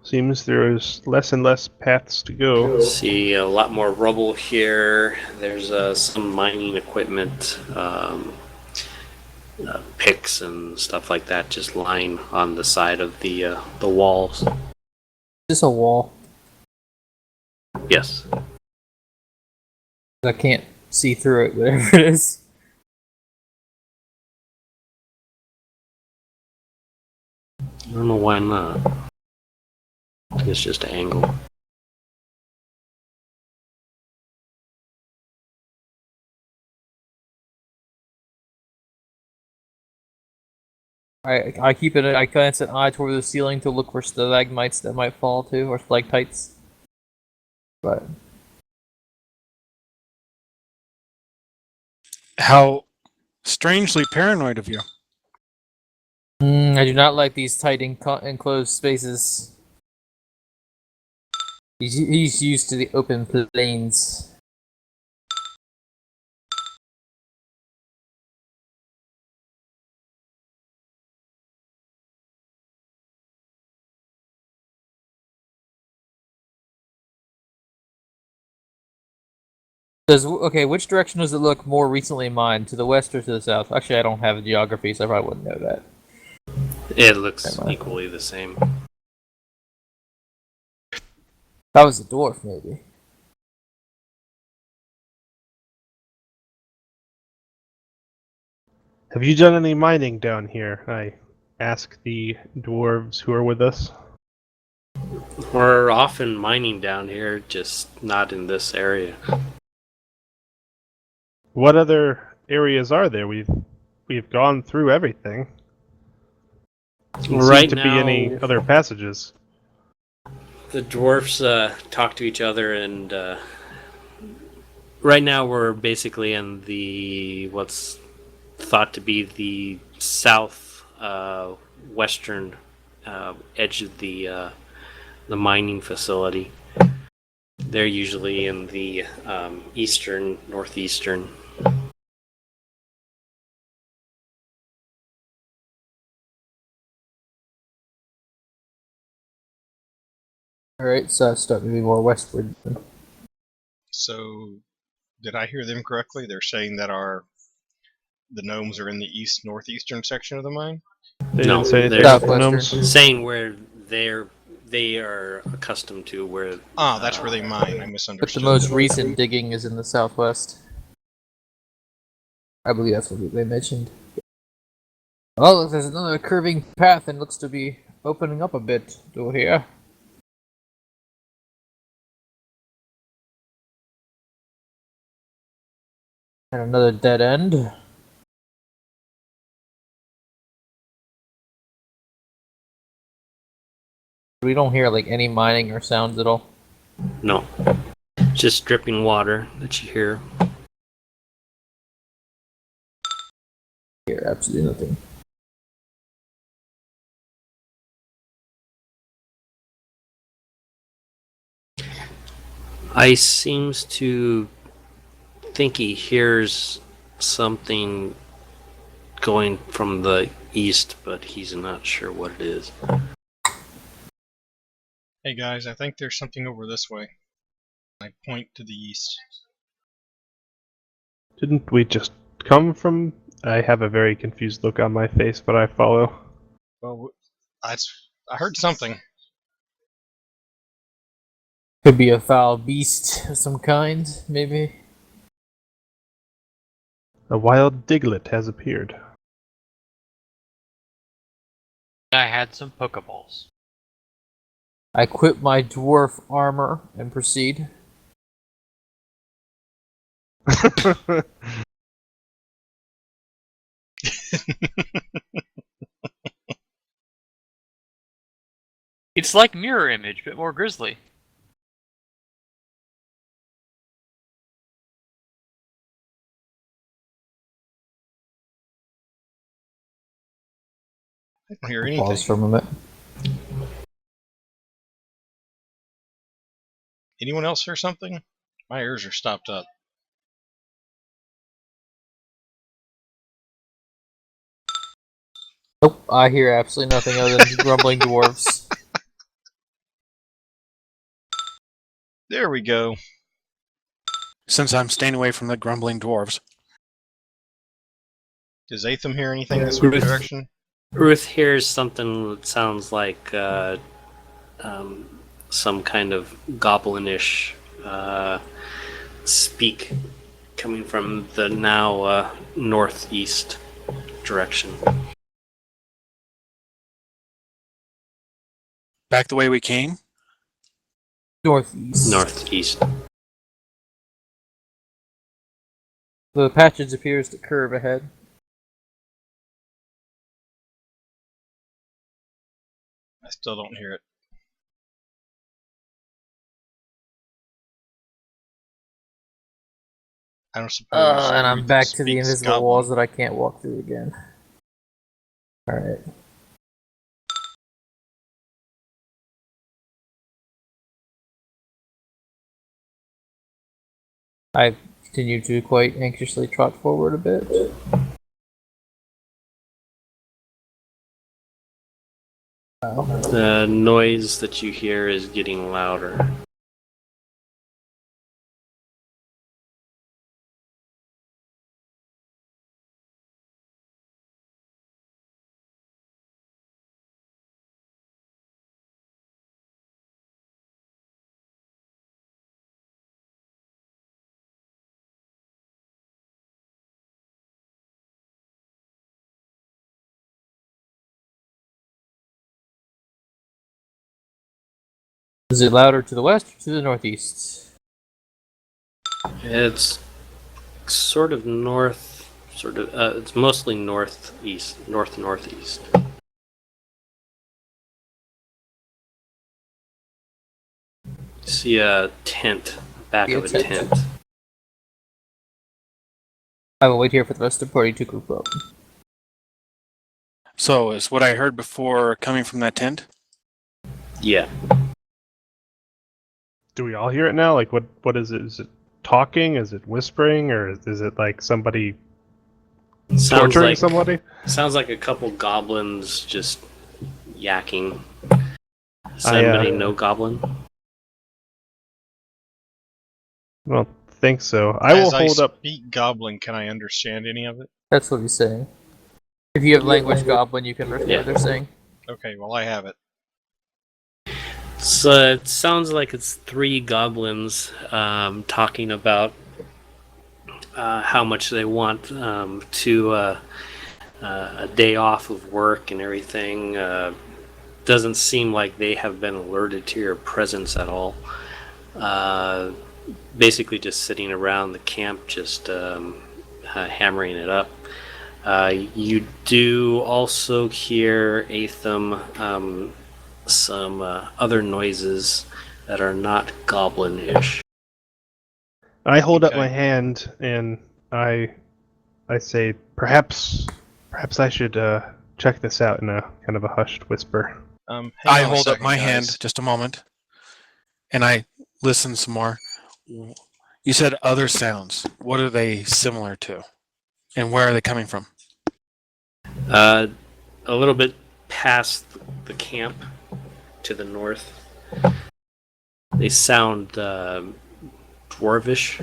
E: Seems there is less and less paths to go.
B: See a lot more rubble here. There's some mining equipment, picks and stuff like that, just lying on the side of the walls.
D: Is this a wall?
B: Yes.
D: I can't see through it, whatever it is.
B: I don't know why not. It's just an angle.
D: I keep it. I glance an eye toward the ceiling to look for stalagmites that might fall to, or stalactites. But
H: How strangely paranoid of you.
D: I do not like these tight enclosed spaces. He's used to the open plains. Which direction does it look more recently mined? To the west or to the south? Actually, I don't have a geography, so I probably wouldn't know that.
B: It looks
D: Never mind.
B: equally the same.
D: That was a dwarf, maybe.
E: Have you done any mining down here? I ask the dwarves who are with us.
B: We're often mining down here, just not in this area.
E: What other areas are there? We've gone through everything. Doesn't
B: Right
E: seem to
B: now,
E: be any other passages.
B: the dwarfs talk to each other, and right now we're basically in the what's thought to be the south western edge of the mining facility. They're usually in the eastern, northeastern.
D: Alright, so start moving more westward.
C: So, did I hear them correctly? They're saying that the gnomes are in the east northeastern section of the mine.
E: They
B: No,
E: didn't say anything
B: they're
E: about the
D: southwestern.
E: gnomes.
B: saying where they are accustomed to where.
C: Ah, that's where they mine. I
D: But
C: misunderstood.
D: the most
C: them.
D: recent digging is in the southwest. I believe that's what they mentioned. Oh, there's another curving path and looks to be opening up a bit over here. And another dead end. We don't hear like any mining or sounds at all.
B: No, just dripping water that you hear.
D: Hear absolutely nothing.
B: Ice seems to think he hears something going from the east, but he's not sure what it is.
C: Hey guys, I think there's something over this way. I point to the east.
E: Didn't we just come from? I have a very confused look on my face, but I follow.
C: Well, I heard something.
D: Could be a foul beast of some kind, maybe.
E: A wild Diglett has appeared.
A: I had some Pokeballs.
D: I equip my dwarf armor and proceed.
A: It's like Mirror Image, but more grisly.
C: I don't hear
D: Pause
C: anything.
D: for a moment.
C: Anyone else hear something? My ears are stopped up.
D: Nope, I hear absolutely nothing other than grumbling dwarves.
C: There we go.
H: Since I'm staying away from the grumbling dwarves.
C: Does Atham hear anything this direction?
B: Ruth hears something that sounds like some kind of goblinish speak coming from the now northeast direction.
H: Back the way we came?
D: Northeast.
B: Northeast.
D: The passage appears to curve ahead.
C: I still don't hear it. I don't suppose.
D: And I'm
C: Ruth
D: back to the
C: speaks
D: invisible
C: goblin.
D: walls that I can't walk through again. Alright. I continue to quite anxiously trot forward a bit. Wow.
B: The noise that you hear is getting louder.
D: Is it louder to the west or to the northeast?
B: It's sort of north, it's mostly northeast, northeast. See a tent, back
D: See a
B: of a
D: tent.
B: tent.
D: I will wait here for the rest of the party to group up.
H: So, is what I heard before coming from that tent?
B: Yeah.
E: Do we all hear it now? Like, what is it? Is it talking? Is it whispering? Or is it like somebody
B: Sounds
E: torturing
B: like
E: somebody?
B: sounds like a couple goblins just yakking. Does
E: I,
B: anybody know goblin?
E: I don't think so. I will
C: As I
E: hold up.
C: speak Goblin, can I understand any of it?
D: That's what he's saying. If you have language goblin, you can repeat
B: Yeah.
D: what they're saying.
C: Okay, well I have it.
B: So it sounds like it's three goblins talking about how much they want to a day off of work and everything. Doesn't seem like they have been alerted to your presence at all. Basically just sitting around the camp, just hammering it up. You do also hear, Atham, some other noises that are not goblin-ish.
E: I hold up
C: Okay.
E: my hand and I say, perhaps I should check this out in a kind of a hushed whisper.
C: Hang
H: I
C: on a
H: hold up
C: second,
H: my
C: guys.
H: hand just a moment, and I listen some more. You said other sounds. What are they similar to, and where are they coming from?
B: A little bit past the camp to the north, they sound dwarvish.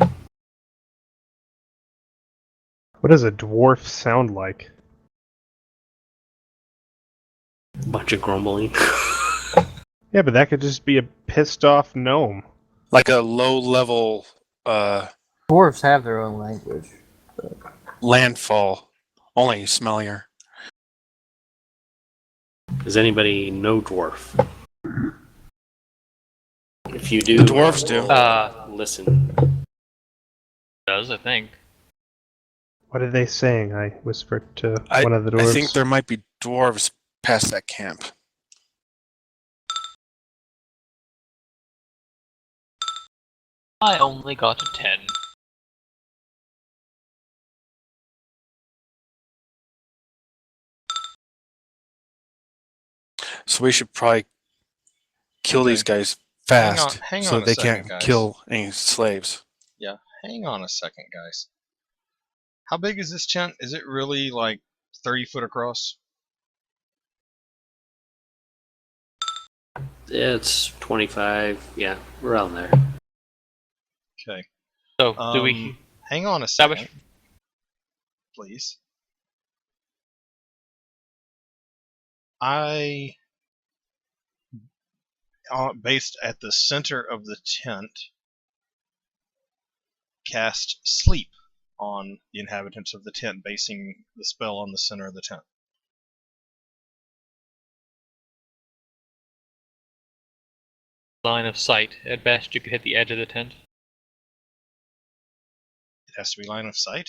E: What does a dwarf sound like?
B: Bunch of grumbling.
E: Yeah, but that could just be a pissed off gnome.
H: Like a low-level
D: Dwarves have their own language.
H: landfall, only smellier.
B: Does anybody know dwarf? If you do,
H: The dwarves do.
B: Listen.
A: Does, I think.
E: What are they saying? I whispered to
H: I,
E: one of the dwarves.
H: I think there might be dwarves past that camp.
A: I only got a 10.
H: So we should probably kill these guys fast
C: hang
H: so
C: on
H: that
C: a
H: they
C: second,
H: can't
C: guys.
H: kill any slaves.
C: Yeah, hang on a second, guys. How big is this tent? Is it really like 30 foot across?
B: It's 25, yeah, around there.
C: Okay.
A: So, do we
C: Hang on a
A: establish?
C: second, please. I, based at the center of the tent, cast sleep on the inhabitants of the tent, basing the spell on the center of the tent.
A: Line of sight. At best, you could hit the edge of the tent.
C: It has to be line of sight?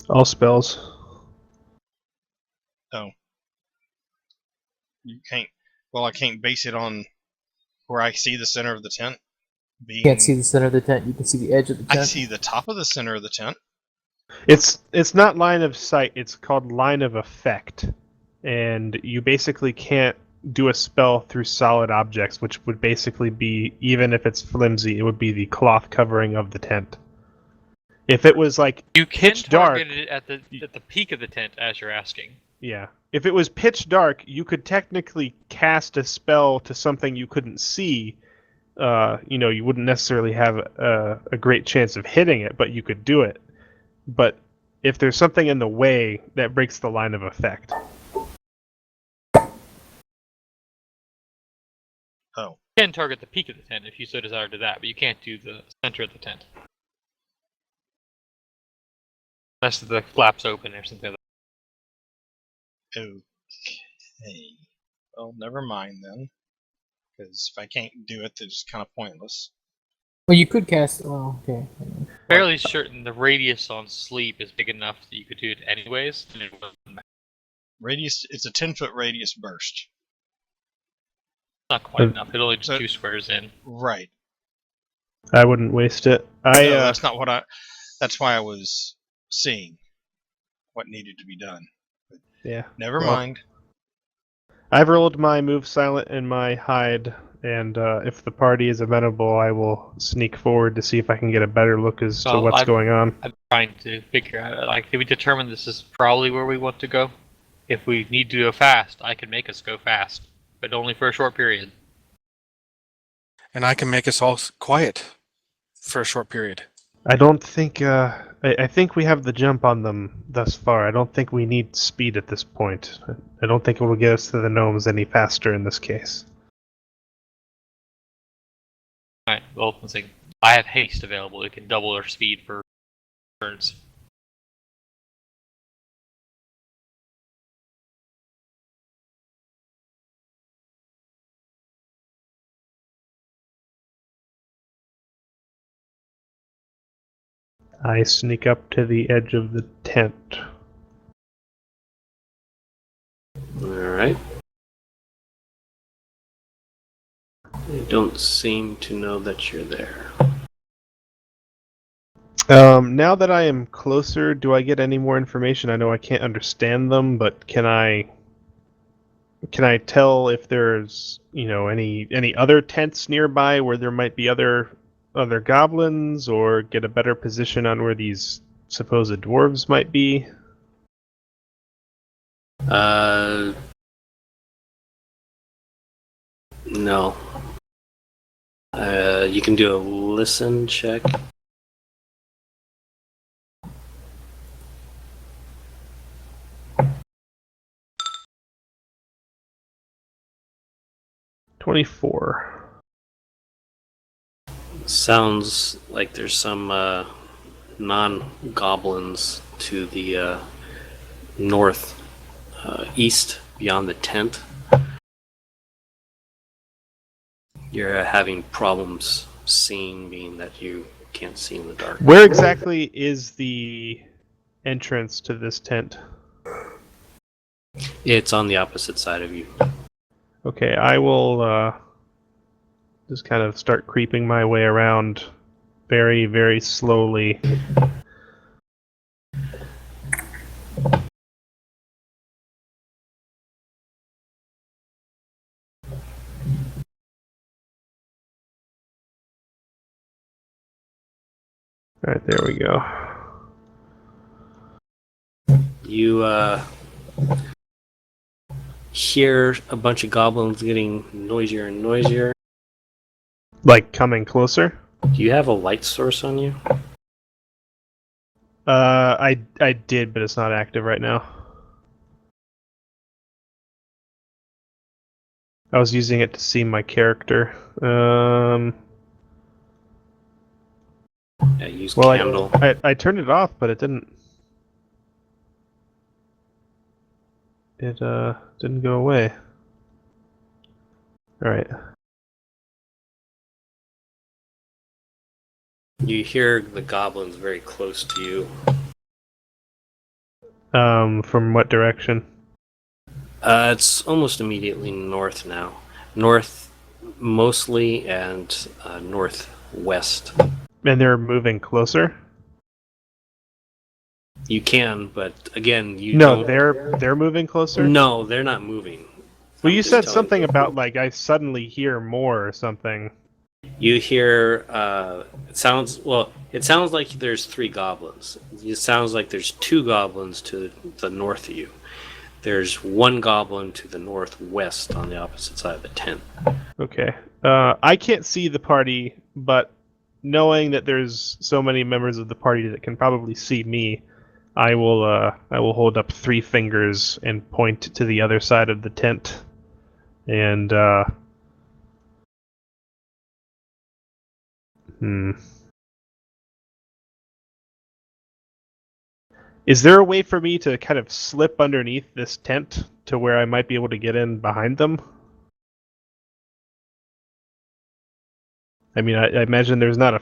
E: All spells.
C: You can't. Well, I can't base it on where I see the center of the tent.
D: You can't see the center of the tent, you can see the edge of the tent.
C: I see the top of the center of the tent.
E: It's not line of sight. It's called line of effect, and you basically can't do a spell through solid objects, which would basically be, even if it's flimsy, it would be the cloth covering of the tent. If it was like
A: You can
E: pitch dark,
A: target it at the peak of the tent, as you're asking.
E: yeah. If it was pitch dark, you could technically cast a spell to something you couldn't see. You wouldn't necessarily have a great chance of hitting it, but you could do it. But if there's something in the way, that breaks the line of effect.
C: Oh,
A: You can target the peak of the tent if you so desire to that, but you can't do the center of the tent. Unless the flaps open or something like
C: okay. Well, never mind then. Because if I can't do it, then it's kind of pointless.
D: Well, you could cast. Well, okay.
A: that. Fairly certain the radius on sleep is big enough that you could do it anyways. And it wouldn't matter.
C: Radius. It's a 10-foot radius burst.
A: Not quite enough. It only just
C: So-
A: 2 squares in.
C: Right.
E: I wouldn't waste it.
C: No, that's not what I. That's why I was seeing what needed to be done.
E: Yeah.
C: Never
E: Well,
C: mind.
E: I've rolled my move silent and my hide, and if the party is amenable, I will sneak forward to see if I can get a better look as to
A: Well,
E: what's going on.
A: I'm trying to figure out, like, did we determine this is probably where we want to go? If we need to go fast, I can make us go fast, but only for a short period.
H: And I can make us all quiet for a short period.
E: I don't think. I think we have the jump on them thus far. I don't think we need speed at this point. I don't think it will get us to the gnomes any faster in this case.
A: Alright, well, let's see. I have haste available. It can double our speed for turns.
E: I sneak up to the edge of the tent.
B: Alright. They don't seem to know that you're there.
E: Now that I am closer, do I get any more information? I know I can't understand them, but can I tell if there's, any other tents nearby where there might be other goblins, or get a better position on where these supposed dwarves might be?
B: No. You can do a listen check.
E: $24.
B: Sounds like there's some non-goblins to the north, east, beyond the tent. You're having problems seeing, being that you can't see in the dark.
E: Where exactly is the entrance to this tent?
B: It's on the opposite side of you.
E: Okay, I will just kind of start creeping my way around very, very slowly. Alright, there we go.
B: You hear a bunch of goblins getting noisier and noisier.
E: Like, coming closer?
B: Do you have a light source on you?
E: I did, but it's not active right now. I was using it to see my character.
B: Yeah, use
E: Well,
B: candle.
E: I turned it off, but it didn't. It didn't go away. All right.
B: You hear the goblins very close to you.
E: From what direction?
B: It's almost immediately north now. North mostly, and northwest.
E: And they're moving closer?
B: You can, but again, you
E: No,
B: don't...
E: they're moving closer?
B: No, they're not moving.
E: Well,
B: I'm
E: you
B: just
E: said
B: telling
E: something
B: you.
E: about, like, I suddenly hear more or something.
B: You hear, it sounds like there's 3 goblins. It sounds like there's 2 goblins to the north of you. There's 1 goblin to the northwest on the opposite side of the tent.
E: Okay. I can't see the party, but knowing that there's so many members of the party that can probably see me, I will hold up 3 fingers and point to the other side of the tent. And Is there a way for me to kind of slip underneath this tent to where I might be able to get in behind them? I mean, I imagine there's not a